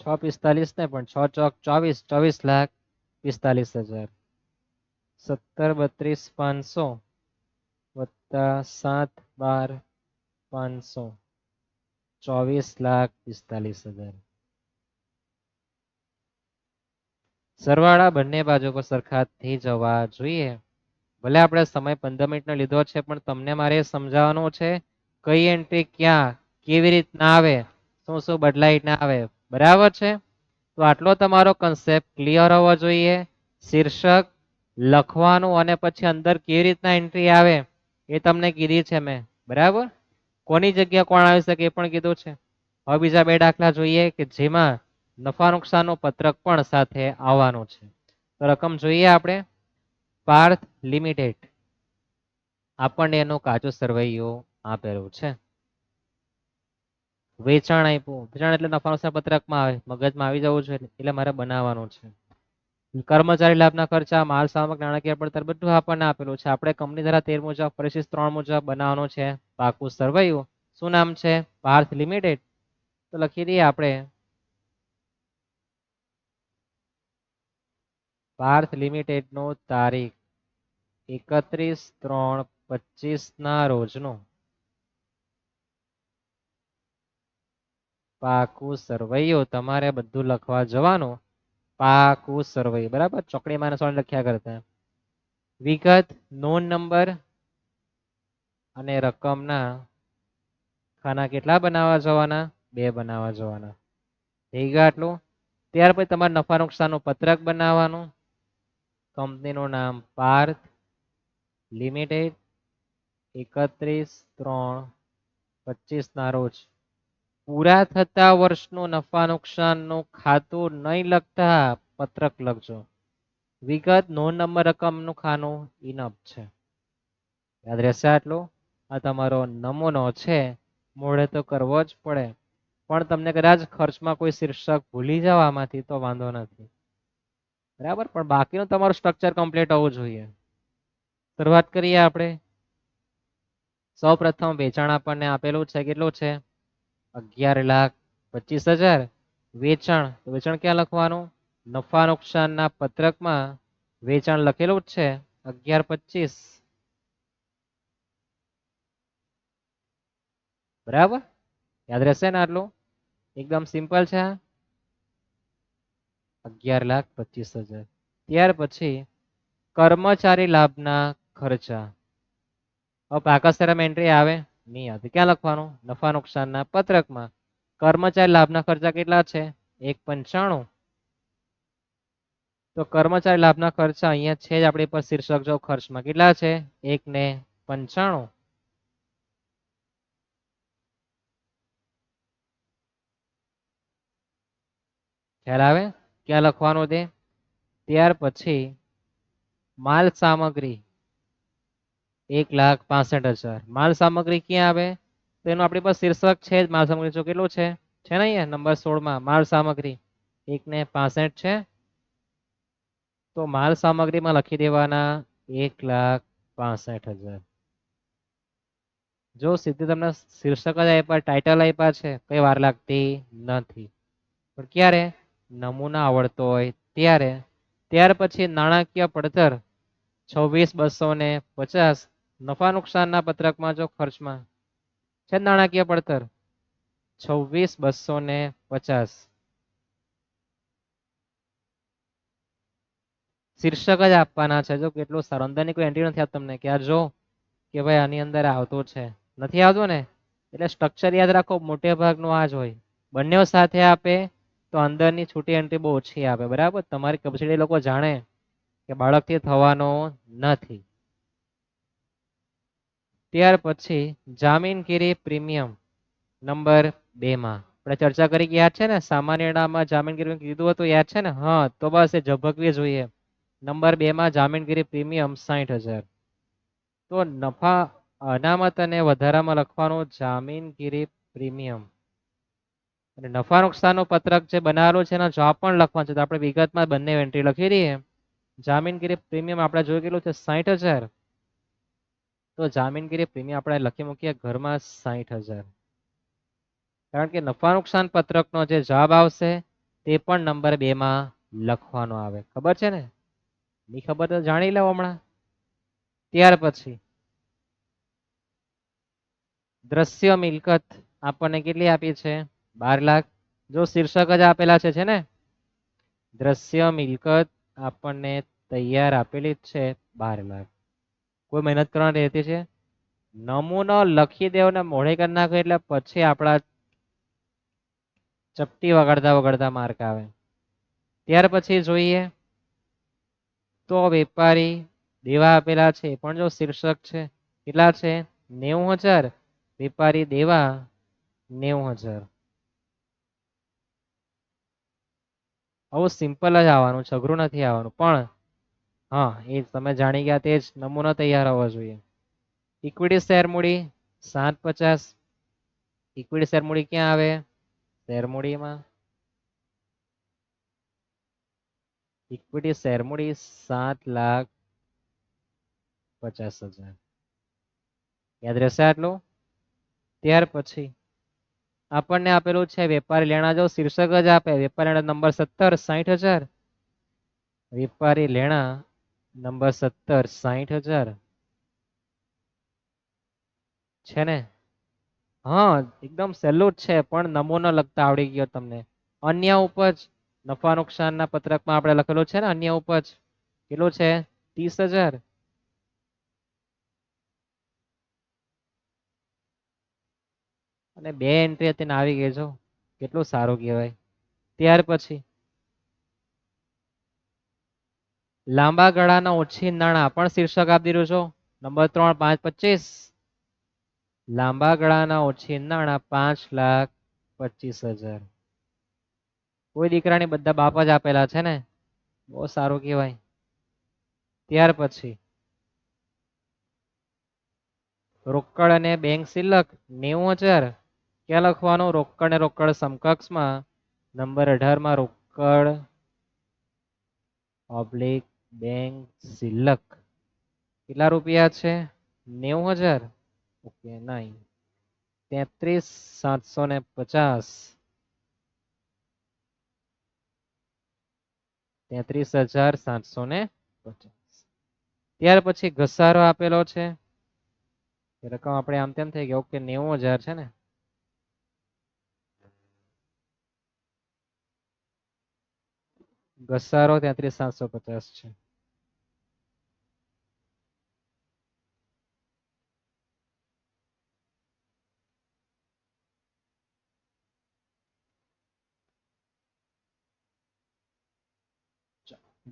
6,45 ને પણ 6 ચોક 24 24,45,000 17,32,500 વત્તા 7,12,500 24,45,000. સરવાળા બંને બાજુ પર સરખા થઈ જવા જોઈએ. ભલે આપણે સમય 15 મિનિટનો લીધો છે પણ તમને મારે સમજાવવાનું છે કઈ એન્ટ્રી ક્યાં કેવી રીતના આવે, શું શું બદલાઈ ના આવે. બરાબર છે. તો આટલો તમારો કન્સેપ્ટ ક્લિયર હોવો જોઈએ. શીર્ષક લખવાનું અને પછી અંદર કેવી રીતના એન્ટ્રી આવે એ તમને કીધી છે મેં, બરાબર. કોની જગ્યા કોણ આવી શકે એ પણ કીધું છે. હવે બીજા બે દાખલા જોઈએ કે જેમાં નફા નુકસાનનું પત્રક પણ સાથે આવવાનું છે. તો રકમ જોઈએ આપણે. પાર્થ લિમિટેડ, આપણને એનું કાચું સરવૈયું આપેલું છે. વેચાણ આપ્યું, વેચાણ એટલે નફા નુકસાન પત્રકમાં આવે, મગજમાં આવી જવું છે એટલે મારે બનાવવાનું છે. કર્મચારી લાભના ખર્ચા, માલ સામગ્રી, નાણાકીય પડતર બધું આપણને આપેલું છે. આપણે કંપની ધારા 13 મુજબ પરિશિષ્ટ 3 મુજબ બનાવવાનું છે પાકું સરવૈયું. શું નામ છે? પાર્થ લિમિટેડ. તો લખી દઈએ આપણે પાર્થ લિમિટેડ નો તારીખ 31/3/25 ના રોજનું પાકું સરવૈયું. તમારે બધું લખવા જવાનું. પાકું સરવૈયું, બરાબર. ચોકડીમાં લખ્યા કરતા. વિગત, નોંધ નંબર અને રકમના ખાના કેટલા બનાવવા જવાના? 2 બનાવવા જવાના. થઈ ગયું આટલું. ત્યાર પછી તમારે નફા નુકસાનનું પત્રક બનાવવાનું. કંપનીનું નામ પાર્થ લિમિટેડ, 31/3/25 ના રોજ પૂરા થતા વર્ષનું નફા નુકસાનનું ખાતું નહીં લખતા પત્રક લખજો. વિગત, નોંધ નંબર, રકમનું ખાનું ઇનફ છે. યાદ રહેશે આટલું. આ તમારો નમૂનો છે, મોડે તો કરવો જ પડે. પણ તમને કદાચ ખર્ચમાં કોઈ શીર્ષક ભૂલી જાવ આમાંથી તો વાંધો નથી, બરાબર. પણ બાકીનું તમારું સ્ટ્રક્ચર કમ્પ્લીટ હોવું જોઈએ. શરૂઆત કરીએ આપણે. સૌ પ્રથમ વેચાણ આપણને આપેલું છે, કેટલું છે? 11,25,000 વેચાણ. વેચાણ ક્યાં લખવાનું? નફા નુકસાનના પત્રકમાં વેચાણ લખેલું જ છે 11,25, બરાબર. યાદ રહેશે ને આટલું? એકદમ સિમ્પલ છે. 11,25,000. ત્યાર પછી કર્મચારી લાભના ખર્ચા. હવે પાકસ્તરામાં એન્ટ્રી આવે નહીં આવતી. ક્યાં લખવાનું? નફા નુકસાનના પત્રકમાં. કર્મચારી લાભના ખર્ચા કેટલા છે? 1,95. તો કર્મચારી લાભના ખર્ચા અહીંયા છે જ આપણી પર શીર્ષક જો ખર્ચમાં કેટલા છે? 1,95. ખ્યાલ આવે ક્યાં લખવાનું તે? ત્યાર પછી માલ સામગ્રી 1,65,000. માલ સામગ્રી ક્યાં આવે? તો એનું આપણી પાસે શીર્ષક છે જ. માલ સામગ્રી જો કેટલું છે ને અહીંયા નંબર 16 માં માલ સામગ્રી 1,65 છે. તો માલ સામગ્રીમાં લખી દેવાના 1,65,000. જો સીધું તમને શીર્ષક જ આપ્યા, ટાઇટલ આપ્યા છે, કઈ વાર લાગતી નથી. પણ ક્યારે? નમૂના આવડતો હોય ત્યારે. ત્યાર પછી નાણાકીય પડતર 26,250. નફા નુકસાનના પત્રકમાં જો ખર્ચમાં છે નાણાકીય પડતર 26,250. શીર્ષક જ આપવાના છે. જો કેટલું સારું, અંદરની કોઈ એન્ટ્રી નથી આપતી તમને કે આ જો કે ભાઈ આની અંદર આવતું છે, નથી આવતું ને. એટલે સ્ટ્રક્ચર યાદ રાખો, મોટે ભાગનું આ જ હોય. બંને સાથે આપે તો અંદરની છૂટી એન્ટ્રી બહુ ઓછી આવે, બરાબર. તમારી કેપેસિટી લોકો જાણે કે બાળકથી થવાનો નથી. ત્યાર પછી જામીનગીરી પ્રીમિયમ નંબર 2 માં આપણે ચર્ચા કરી ગયા છે ને, સામાન્ય નામમાં જામીનગીરી કીધું હતું, યાદ છે ને? હા, તો બસ એ ઝબકવી જોઈએ. નંબર 2 માં જામીનગીરી પ્રીમિયમ 60,000. તો નફા અનામત અને વધારામાં લખવાનું જામીનગીરી પ્રીમિયમ. અને નફા નુકસાનનું પત્રક જે બનાવેલું છે એનો જવાબ પણ લખવાનો છે. તો આપણે વિગતમાં બંને એન્ટ્રી લખી દઈએ. જામીનગીરી પ્રીમિયમ આપણે જોઈ કેટલું છે? 60,000. તો જામીનગીરી પ્રીમિયમ આપણે લખી મૂકીએ ઘરમાં 60,000. કારણ કે નફા નુકસાન પત્રકનો જે જવાબ આવશે તે પણ નંબર 2 માં લખવાનો આવે. ખબર છે ને? ની ખબર તો જાણી લો હમણાં. ત્યાર પછી દ્રશ્ય મિલકત આપણને કેટલી આપી છે? 12 લાખ. જો શીર્ષક જ આપેલા છે ને, દ્રશ્ય મિલકત આપણને તૈયાર આપેલી જ છે 12 લાખ. કોઈ મહેનત કરવાની રહેતી છે? નમૂનો લખી દેવો ને મોઢે કરી નાખો એટલે પછી આપણા ચપટી વગાડતા વગાડતા માર્ક આવે. ત્યાર પછી જોઈએ તો વેપારી દેવા આપેલા છે પણ જો શીર્ષક છે કેટલા છે 90,000, વેપારી દેવા 90,000. આવું સિમ્પલ જ આવવાનું છે, અઘરું નથી આવવાનું. પણ હા એ તમે જાણી ગયા તે જ નમૂનો તૈયાર હોવો જોઈએ. ઇક્વિટી શેર મૂડી 750. ઇક્વિટી શેર મૂડી ક્યાં આવે? શેર મૂડીમાં. ઇક્વિટી શેર મૂડી 7,50,000. યાદ રહેશે આટલું? ત્યાર પછી આપણને આપેલું છે વેપારી લેણા, જો શીર્ષક જ આપે વેપારી લેણા નંબર 17 60,000. વેપારી લેણા નંબર 17 60,000 છે ને? હા એકદમ સહેલું જ છે પણ નમૂનો લખતા આવડી ગયો તમને. અન્ય ઉપજ નફા નુકસાનના પત્રકમાં આપણે લખેલું છે ને અન્ય ઉપજ કેટલું છે 30,000. અને 2 એન્ટ્રી હતી આવી ગઈ, જો કેટલું સારું કહેવાય. ત્યાર પછી લાંબા ગાળાના ઓછી નાણાં પણ શીર્ષક આપી દીધું છો નંબર 3 525. લાંબા ગાળાના ઓછી નાણાં 5,25,000. કોઈ દીકરાની બધા બાપ જ આપેલા છે ને, બહુ સારું કહેવાય. ત્યાર પછી રોકડ અને બેંક શિલ્લક 90,000. ક્યાં લખવાનું? રોકડ ને રોકડ સમકક્ષમાં નંબર 18 માં રોકડ ઓબ્લિક બેંક શિલ્લક કેટલા રૂપિયા છે 90,000. ઓકે નહીં 33,750. 33,750. ત્યાર પછી ઘસારો આપેલો છે રકમ આપણે આમ તેમ થઈ ગયા. ઓકે 90,000 છે ને. ઘસારો 33,750 છે.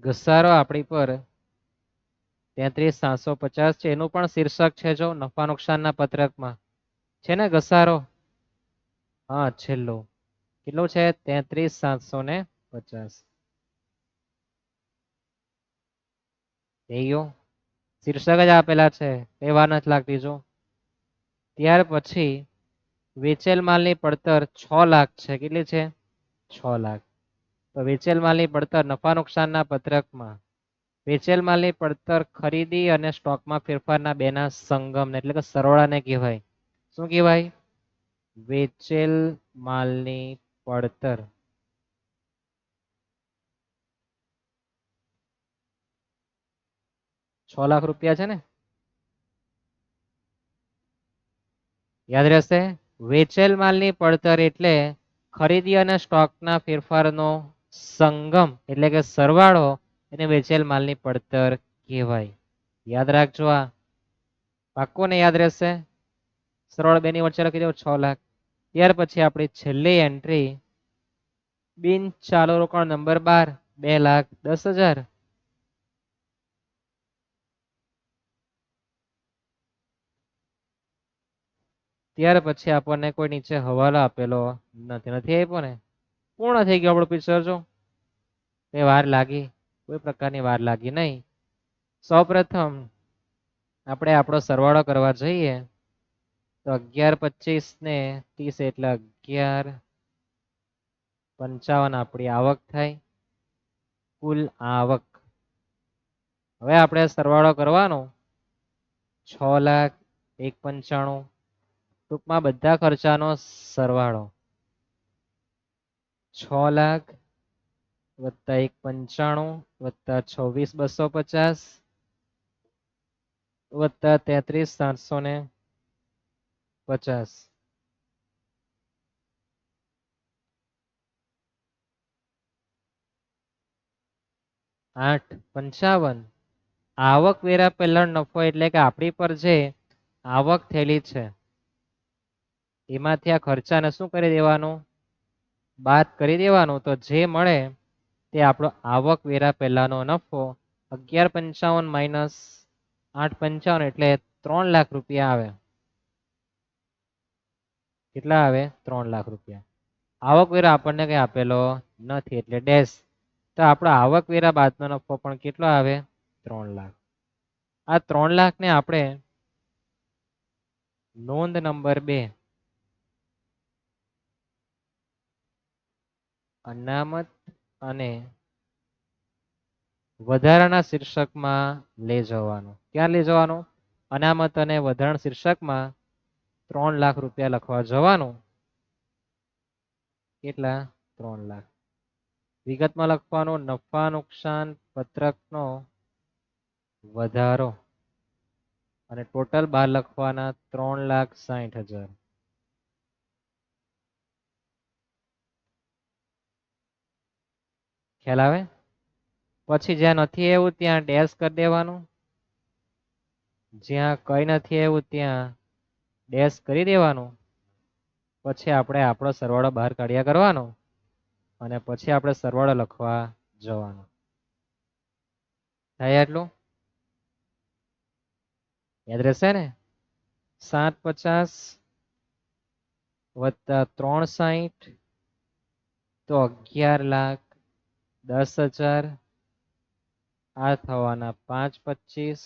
ઘસારો આપણી પર 33,750 છે. એનું પણ શીર્ષક છે જો નફા નુકસાનના પત્રકમાં છે ને ઘસારો. હા છેલ્લું કેટલું છે 33,750. થઈ ગયું. શીર્ષક જ આપેલા છે કઈ વાર નથી લાગતી જો. ત્યાર પછી વેચેલ માલની પડતર 6 લાખ છે. કેટલી છે 6 લાખ. તો વેચેલ માલની પડતર નફા નુકસાનના પત્રકમાં વેચેલ માલની પડતર ખરીદી અને સ્ટોકમાં ફેરફારના બેના સંગમને એટલે કે સરવાળાને કહેવાય. શું કહેવાય? વેચેલ માલની પડતર ₹6,00,000 છે ને. યાદ રહેશે વેચેલ માલની પડતર એટલે ખરીદી અને સ્ટોકના ફેરફારનો સંગમ એટલે કે સરવાળો એને વેચેલ માલની પડતર કહેવાય. યાદ રાખજો આ પાક્કું ને યાદ રહેશે. સરવાળો બેની વચ્ચે લખી દો 6 લાખ. ત્યાર પછી આપણી છેલ્લી એન્ટ્રી બિન ચાલુ રોકાણ નંબર 12 2,10,000. ત્યાર પછી આપણને કોઈ નીચે હવાલો આપેલો નથી આપ્યો ને. પૂર્ણ થઈ ગયો આપણો પિક્ચર. જો એ વાર લાગી, કોઈ પ્રકારની વાર લાગી નહીં. સૌપ્રથમ આપણે આપણો સરવાળો કરવા જઈએ તો 11,25 ને 30 એટલે 11,55 આપણી આવક થાય. કુલ આવક હવે આપણે સરવાળો કરવાનો 6,01,95. ટૂંકમાં બધા ખર્ચાનો સરવાળો 6,00,000 વત્તા 1,95 વત્તા 26,250 વત્તા 33,750. 8,55. આવક વેરા પહેલા નફો એટલે કે આપણી પર જે આવક થયેલી છે એમાંથી આ ખર્ચાને શું કરી દેવાનું બાદ કરી દેવાનું તો જે મળે તે આપણો આવકવેરા પહેલાનો નફો 1155 માઇનસ 855 એટલે 3 લાખ રૂપિયા આવે. કેટલા આવે? 3 લાખ રૂપિયા. આવકવેરા આપણને કઈ આપેલો નથી એટલે ડેશ. તો આપણો આવકવેરા બાદનો નફો પણ કેટલો આવે? 3 લાખ. આ 3 લાખ ને આપણે નોંધ નંબર 2 અનામત અને વધારાના શીર્ષકમાં લઈ જવાનું. ક્યાં લઈ જવાનું? અનામત અને વધારાના શીર્ષકમાં 3 લાખ રૂપિયા લખવા જવાનું. કેટલા? 3 લાખ. વિગતમાં લખવાનું નફા નુકસાન પત્રકનો વધારો અને ટોટલ બહાર લખવાના 3,60,000. ખ્યાલ આવે? પછી જ્યાં નથી એવું ત્યાં ડેશ કરી દેવાનું, જ્યાં કઈ નથી એવું ત્યાં ડેશ કરી દેવાનું. પછી આપણે આપણો સરવાળો બહાર કાઢ્યા કરવાનો અને પછી આપણે સરવાળો લખવા જવાનો. થાય એટલું? યાદ રહેશે ને? 750 વત્તા 360 તો 11,10,000. આ થવાના 525,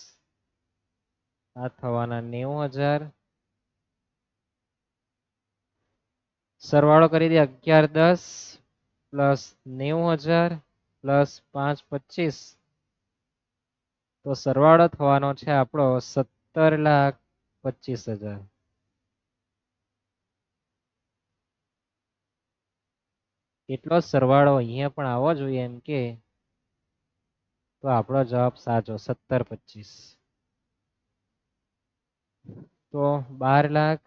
આ થવાના 90,000. સરવાળો કરી દે 11,10 પ્લસ 90,000 પ્લસ 525 તો સરવાળો થવાનો છે આપણો 17,25,000. એટલો સરવાળો અહીંયા પણ આવવો જોઈએ એમ કે તો આપણો જવાબ સાચો 17,25. તો 12 લાખ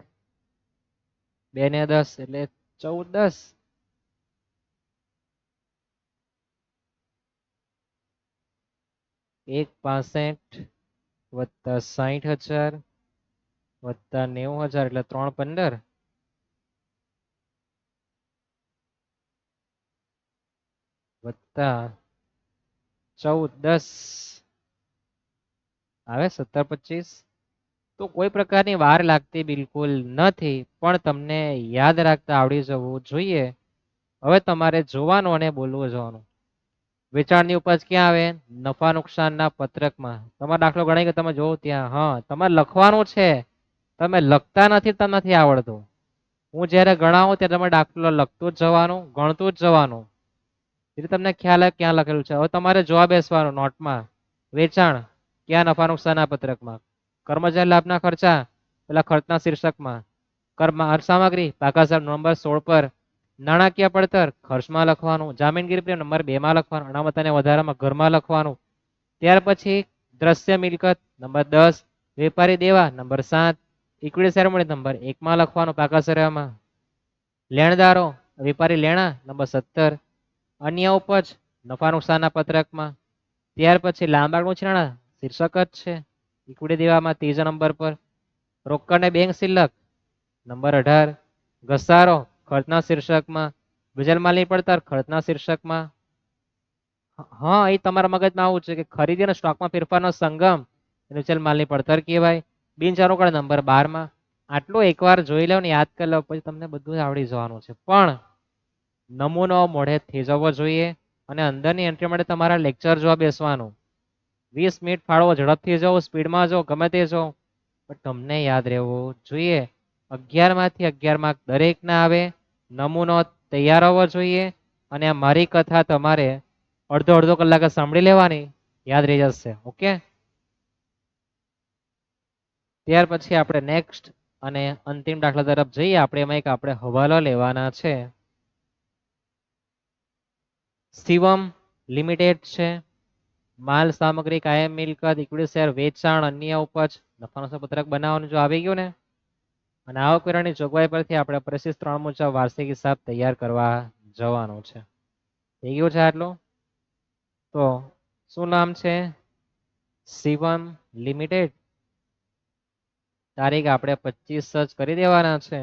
2 ને 10 એટલે 14,10. એક 65 વત્તા 60,000 વત્તા 90,000 એટલે 3,15 વત્તા 14,10 આવે 17,25. તો કોઈ પ્રકારની વાર લાગતી બિલકુલ નથી, પણ તમને યાદ રાખતા આવડી જવું જોઈએ. હવે તમારે જોવાનું અને બોલવું જવાનું. વેચાણની ઉપજ ક્યાં આવે? નફા નુકસાનના પત્રકમાં. તમારો દાખલો ગણાય કે તમે જોવો ત્યાં હા તમારે લખવાનું છે. તમે લખતા નથી, તમને નથી આવડતું. હું જ્યારે ગણાવું ત્યારે તમે દાખલો લખતું જ જવાનું, ગણતું જ જવાનું. એટલે તમને ખ્યાલ આવે ક્યાં લખેલું છે. હવે તમારે જોવા બેસવાનું નોટમાં. વેચાણ ક્યાં? નફા નુકસાનના પત્રકમાં. કર્મચારી લાભના ખર્ચા પેલા ખર્ચના શીર્ષકમાં. સામગ્રી પાકા નંબર 16 પર. નાણાકીય પડતર ખર્ચમાં લખવાનું. જામીનગીરી પ્રીમિયમ નંબર 2 માં લખવાનું. અનામત અને વધારામાં ઘરમાં લખવાનું. ત્યાર પછી દ્રશ્ય મિલકત નંબર 10, વેપારી દેવા નંબર 7, ઇક્વિટી સેરેમની નંબર 1 માં લખવાનું પાકા સરનામાં. લેણદારો વેપારી લેણા નંબર 17, અન્ય ઉપજ નફા નુકસાનના પત્રકમાં. ત્યાર પછી લાંબા ઉછરાણા શીર્ષક જ છે. ઇક્વિટી દેવામાં 3જા નંબર પર. રોકડ ને બેંક શિલ્લક નંબર 18, ઘસારો ખર્ચના શીર્ષકમાં. બજાર માલની પડતર ખર્ચના શીર્ષકમાં. હા એ તમારા મગજમાં આવું છે કે ખરીદી અને સ્ટોકમાં ફેરફારનો સંગમ વેચાયેલ માલની પડતર કહેવાય. બિનચાલુ નંબર 12 માં. આટલું એકવાર જોઈ લો ને યાદ કરી લો પછી તમને બધું આવડી જવાનું છે. પણ નમૂનો મોઢે થઈ જવો જોઈએ અને અંદરની એન્ટ્રી માટે તમારા લેક્ચર જોવા બેસવાનું. 20 મિનિટ ફાળવો, ઝડપથી જાઓ, સ્પીડમાં જાઓ, ગમે તે જાઓ, પણ તમને યાદ રહેવું જોઈએ. 11 માંથી 11 માર્ક દરેક ના આવે. નમૂનો તૈયાર હોવો જોઈએ અને આ મારી કથા તમારે અડધો અડધો કલાકે સાંભળી લેવાની, યાદ રહી જશે. ઓકે. ત્યાર પછી આપણે નેક્સ્ટ અને અંતિમ દાખલા તરફ જઈએ. આપણે એમાં એક આપણે હવાલો લેવાના છે. શિવમ લિમિટેડ છે. માલ સામગ્રી કાયમ મિલકત ઇક્વિટી શેર વેચાણ અન્ય ઉપજ નફાનું પત્રક બનાવવાનું જો આવી ગયું ને અને આવકવેરાની જોગવાઈ પરથી આપણે પરિશિષ્ટ 3 મુજબ વાર્ષિક હિસાબ તૈયાર કરવા જવાનું છે. થઈ ગયું છે આટલું? તો શું નામ છે? શિવમ લિમિટેડ. તારીખ આપણે 25 જ કરી દેવાના છે.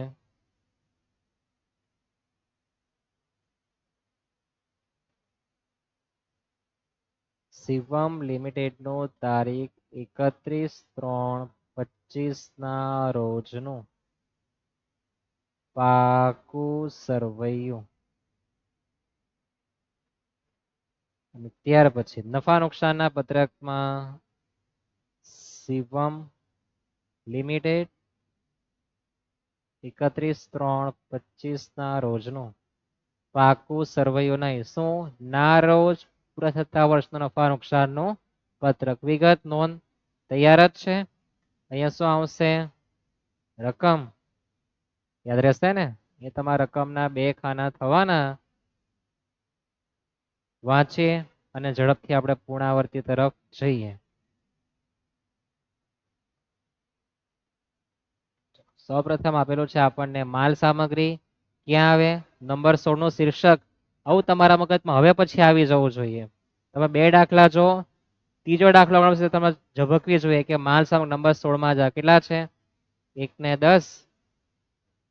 શિવમ લિમિટેડ નું તારીખ 31/3/25 ના રોજનું પાકું સરવૈયું. અને ત્યાર પછી નફા નુકસાનના પત્રકમાં શિવમ લિમિટેડ 31/3/25 ના રોજનું પાકું સરવૈયું નહીં, શું ના રોજ પૂરા થતા વર્ષના નફા નુકસાનનું પત્રક. વિગત નોંધ તૈયાર જ છે. અહીંયા શું આવશે? રકમ યાદ રહેશે ને? એ તમારા રકમના બે ખાના થવાના. વાંચીએ અને ઝડપથી આપણે પૂર્ણાવર્તી તરફ જઈએ. સૌપ્રથમ આપેલું છે આપણને માલ સામગ્રી ક્યાં આવે? નંબર 16 નું શીર્ષક આવું તમારા મગજમાં હવે પછી આવી જવું જોઈએ. તમે બે દાખલા જો, ત્રીજો દાખલો તમે ઝબકવી જોઈએ કે માલ સામગ્રી નંબર 16 માં જ કેટલા છે? 1 ને 10.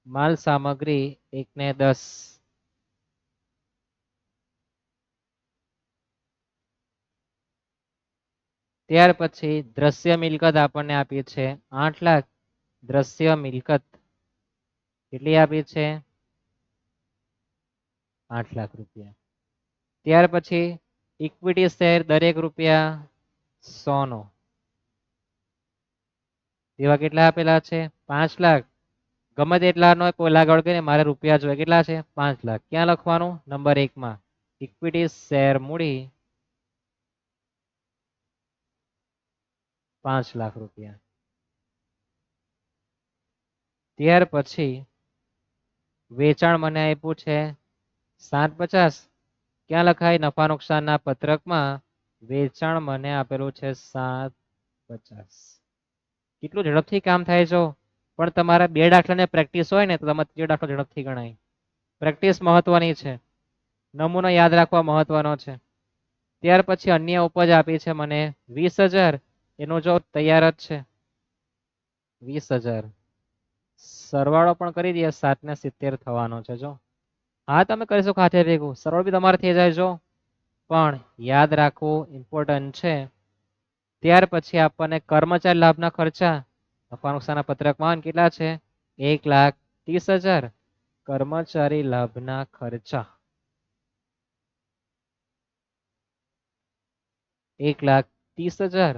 માલ સામગ્રી 1 ને 10. ત્યાર પછી દ્રશ્ય મિલકત આપણને આપી છે 8 લાખ. દ્રશ્ય મિલકત કેટલી આપી છે? 8 લાખ રૂપિયા. ત્યાર પછી ઇક્વિટી શેર દરેક રૂપિયા 100 નો. એવા કેટલા આપેલા છે? 5 લાખ. ગમે તેટલા નો કોઈ લાગવડ કરીને મારે રૂપિયા જોઈએ. કેટલા છે? 5 લાખ. ક્યાં લખવાનું? નંબર 1 માં ઇક્વિટી શેર મૂડી 5 લાખ રૂપિયા. ત્યાર પછી વેચાણ મને આપ્યું છે 750. ક્યાં લખાય? નફા નુકસાનના પત્રકમાં વેચાણ મને આપેલું છે 750. કેટલું ઝડપથી કામ થાય છે. પણ તમારા બે દાખલાને પ્રેક્ટિસ હોય ને તો તમારે ત્રીજો દાખલો ઝડપથી ગણાય. પ્રેક્ટિસ મહત્વની છે. નમૂનો યાદ રાખવા મહત્વનો છે. ત્યાર પછી અન્ય ઉપજ આપી છે મને 20,000. એનો જો તૈયાર જ છે 20,000. સરવાળો પણ કરી દઈએ. 7 ને 70 થવાનો છે. જો હા તમે કરી શકો હાથે ભેગું. સરવાળો બી તમારે થઈ જાય. જો પણ યાદ રાખવું ઇમ્પોર્ટન્ટ છે. ત્યાર પછી આપણને કર્મચારી લાભના ખર્ચા નફા નુકસાનના પત્રકમાં કેટલા છે? 1,30,000. કર્મચારી લાભના ખર્ચા 1,30,000.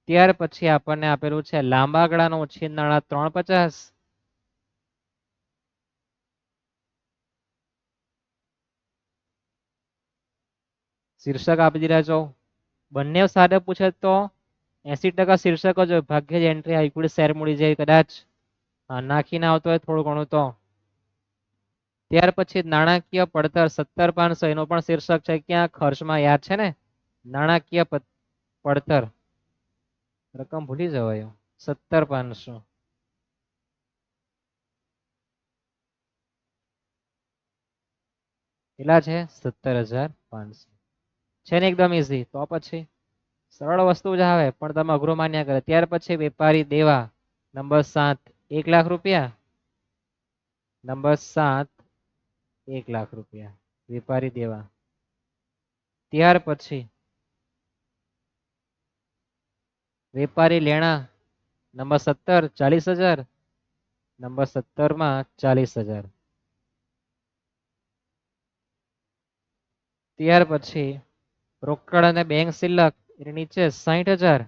ત્યાર પછી આપણને આપેલું છે લાંબા ગાળાનો ઉછીન નાણાં 350. શીર્ષક આપી દીધા. જો બંને સાથે પૂછે તો 80% શીર્ષક જ હોય. ભાગ્ય જ એન્ટ્રી ઇક્વિટી શેર મૂડી જેવી કદાચ નાખીને આવતો હોય થોડું ઘણું તો. ત્યાર પછી નાણાકીય પડતર 17,500. એનો પણ શીર્ષક છે ક્યાં? ખર્ચમાં. યાદ છે ને? નાણાકીય પડતર રકમ ભૂલી જવાય. 17,500. કેટલા છે? 17,500 છે ને? એકદમ ઈઝી. તો પછી સરળ વસ્તુ જ આવે પણ તમે અઘરું માન્યા કરે. ત્યાર પછી વેપારી દેવા નંબર 7 1 લાખ રૂપિયા. નંબર 7 1 લાખ રૂપિયા વેપારી દેવા. ત્યાર પછી વેપારી લેણા નંબર 17 40,000. નંબર 17 માં 40,000. ત્યાર પછી રોકડ અને બેંક શિલ્લક એની નીચે 60,000.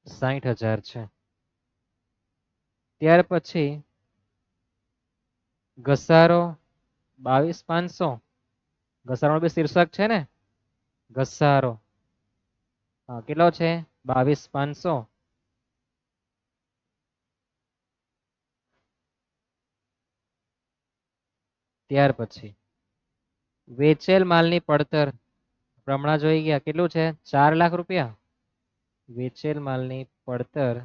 $60,000 છે. ત્યાર પછી ઘસારો 22,500. ઘસારો બી શીર્ષક છે ને? ઘસારો હા કેટલો છે? 22,500. ત્યાર પછી વેચેલ માલની પડતર હમણાં જોઈ ગયા. કેટલું છે? 4 લાખ રૂપિયા. વેચેલ માલની પડતર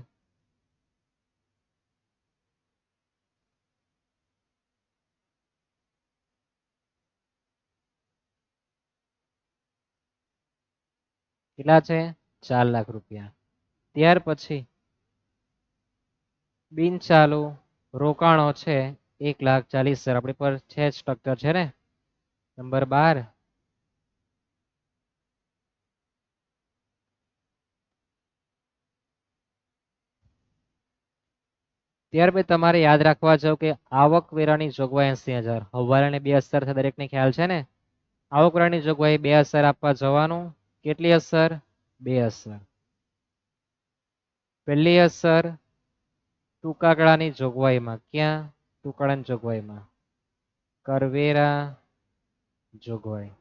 કેટલા છે? 4 લાખ રૂપિયા. ત્યાર પછી બિન ચાલુ રોકાણો છે 1,40,000 આપણી પર છે જ સ્ટ્રક્ચર છે ને નંબર 12. ત્યાર પછી તમારે યાદ રાખવા જાવ કે આવકવેરાની જોગવાઈ 80,000. હવાલાને 2 અસર છે દરેકને ખ્યાલ છે ને. આવકવેરાની જોગવાઈ 2 અસર આપવા જવાનું. કેટલી અસર? 2 અસર. પહેલી અસર ટૂંકા ગાળાની જોગવાઈમાં. ક્યાં? ટૂંકા ગાળાની જોગવાઈમાં કરવેરા જોગવાઈ.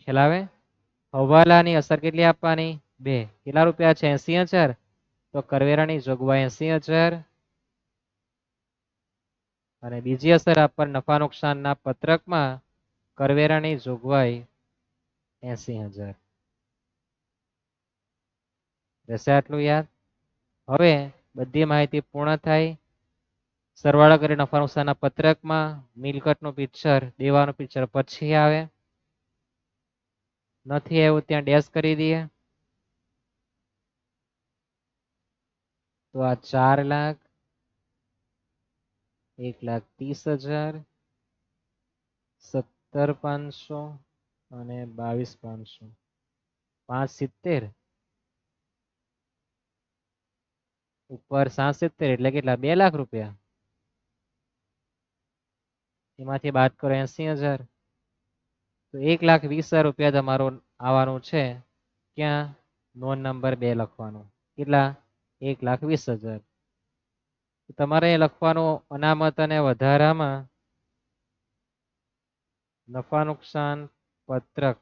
ખ્યાલ આવે? હવાલાની અસર કેટલી આપવાની? 2. કેટલા રૂપિયા છે? 80,000. તો કરવેરાની જોગવાઈ 80,000. અને બીજી અસર આપવા નફા નુકસાનના પત્રકમાં કરવેરાની જોગવાઈ 80,000. રહેશે આટલું યાદ? હવે બધી માહિતી પૂર્ણ થાય. સરવાળા કરી નફા નુકસાનના પત્રકમાં મિલકતનું પિક્ચર, દેવાનું પિક્ચર પછી આવે. નથી આવ્યું ત્યાં ડેશ કરી દઈએ. તો આ 4,00,000, 1,30,000, 17,500 અને 22,500. 570 ઉપર 67 એટલે કેટલા? 2,00,000 રૂપિયા. એમાંથી બાદ કરો 80,000. તો 1,20,000 રૂપિયા તમારું આવવાનું છે. ક્યાં? નોંધ નંબર 2 લખવાનું. કેટલા? 1,20,000. તમારે લખવાનું અનામત અને વધારામાં નફા નુકસાન પત્રક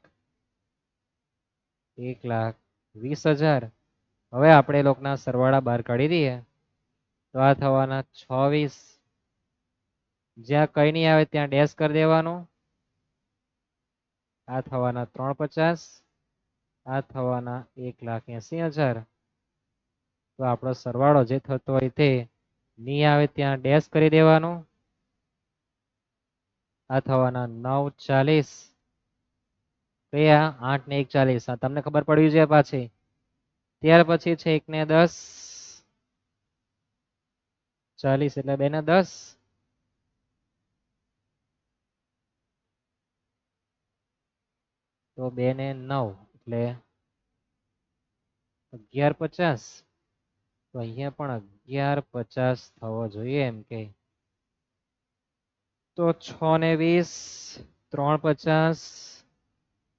1,20,000. હવે આપણે લોકોના સરવાળા બહાર કાઢી દઈએ. તો આ થવાના 26. જ્યાં કઈ નહીં આવે ત્યાં ડેશ કરી દેવાનું. આ થવાના 350. આ થવાના 1,80,000. તો આપણો સરવાળો જે થતો હોય તે નહીં આવે ત્યાં ડેશ કરી દેવાનું. આ થવાના 9,40. કયા? 8 ને 1,40. આ તમને ખબર પડવી જોઈએ પાછી. ત્યાર પછી છે 1 ને 10. 40 એટલે 2 ને 10. તો 2 ને 9 એટલે 11,50. તો અહીંયા પણ 11,50 થવો જોઈએ એમ કે. તો 6 ને 20, 3,50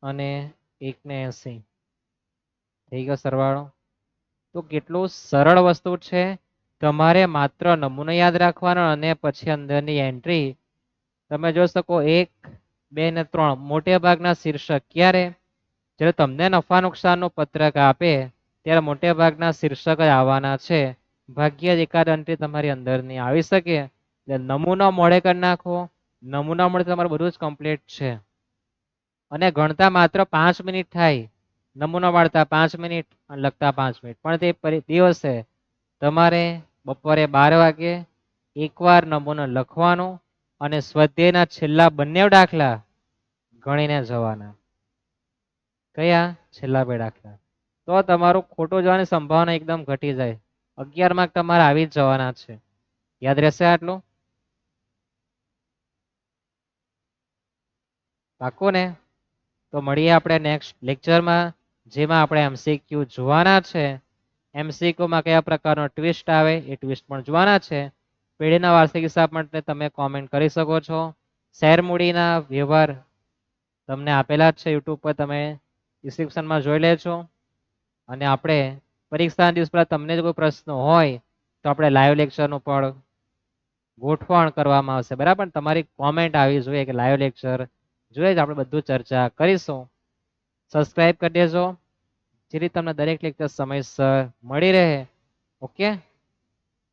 અને 1 ને 80. થઈ ગયો સરવાળો. તો કેટલું સરળ વસ્તુ છે. તમારે માત્ર નમૂનો યાદ રાખવાનો અને પછી અંદરની એન્ટ્રી તમે જોઈ શકો 1, 2 ને 3. મોટે ભાગના શીર્ષક ક્યારે? જ્યારે તમને નફા નુકસાનનું પત્રક આપે ત્યારે મોટે ભાગના શીર્ષક જ આવવાના છે. ભાગ્ય જ એકાદ એન્ટ્રી તમારી અંદરની આવી શકે. એટલે નમૂનો મોડે કરી નાખો. નમૂના મળે તમારું બધું જ કમ્પ્લીટ છે. અને ગણતા માત્ર 5 મિનિટ થાય. નમૂનો વાળતા 5 મિનિટ અને લખતા 5 મિનિટ. પણ તે દિવસે તમારે બપોરે 12 વાગે એકવાર નમૂનો લખવાનો અને સ્વાધ્યાયના છેલ્લા બંને દાખલા ગણીને જવાના. કયા? છેલ્લા 2 દાખલા. તો તમારું ખોટું જવાની સંભાવના એકદમ ઘટી જાય. 11 માર્ક તમારે આવી જ જવાના છે. યાદ રહેશે આટલું? પાક્કું ને? તો મળીએ આપણે નેક્સ્ટ લેક્ચરમાં, જેમાં આપણે MCQ જોવાના છે. MCQમાં કયા પ્રકારનો ટ્વિસ્ટ આવે એ ટ્વિસ્ટ પણ જોવાના છે. પેઢીના વાર્ષિક હિસાબ માટે તમે કોમેન્ટ કરી શકો છો. શેર મૂડીના વ્યવહાર તમને આપેલા જ છે યુટ્યુબ પર, તમે ડિસ્ક્રિપ્શનમાં જોઈ લેજો. અને આપણે પરીક્ષાના દિવસ પહેલા તમને જો કોઈ પ્રશ્ન હોય તો આપણે લાઈવ લેક્ચરનું પણ ગોઠવણ કરવામાં આવશે. બરાબર? તમારી કોમેન્ટ આવી જોઈએ કે લાઈવ લેક્ચર જોઈએ જ, આપણે બધું ચર્ચા કરીશું. સબસ્ક્રાઇબ કરી દેજો જેથી તમને દરેક લેક્ચર સમયસર મળી રહે. ઓકે.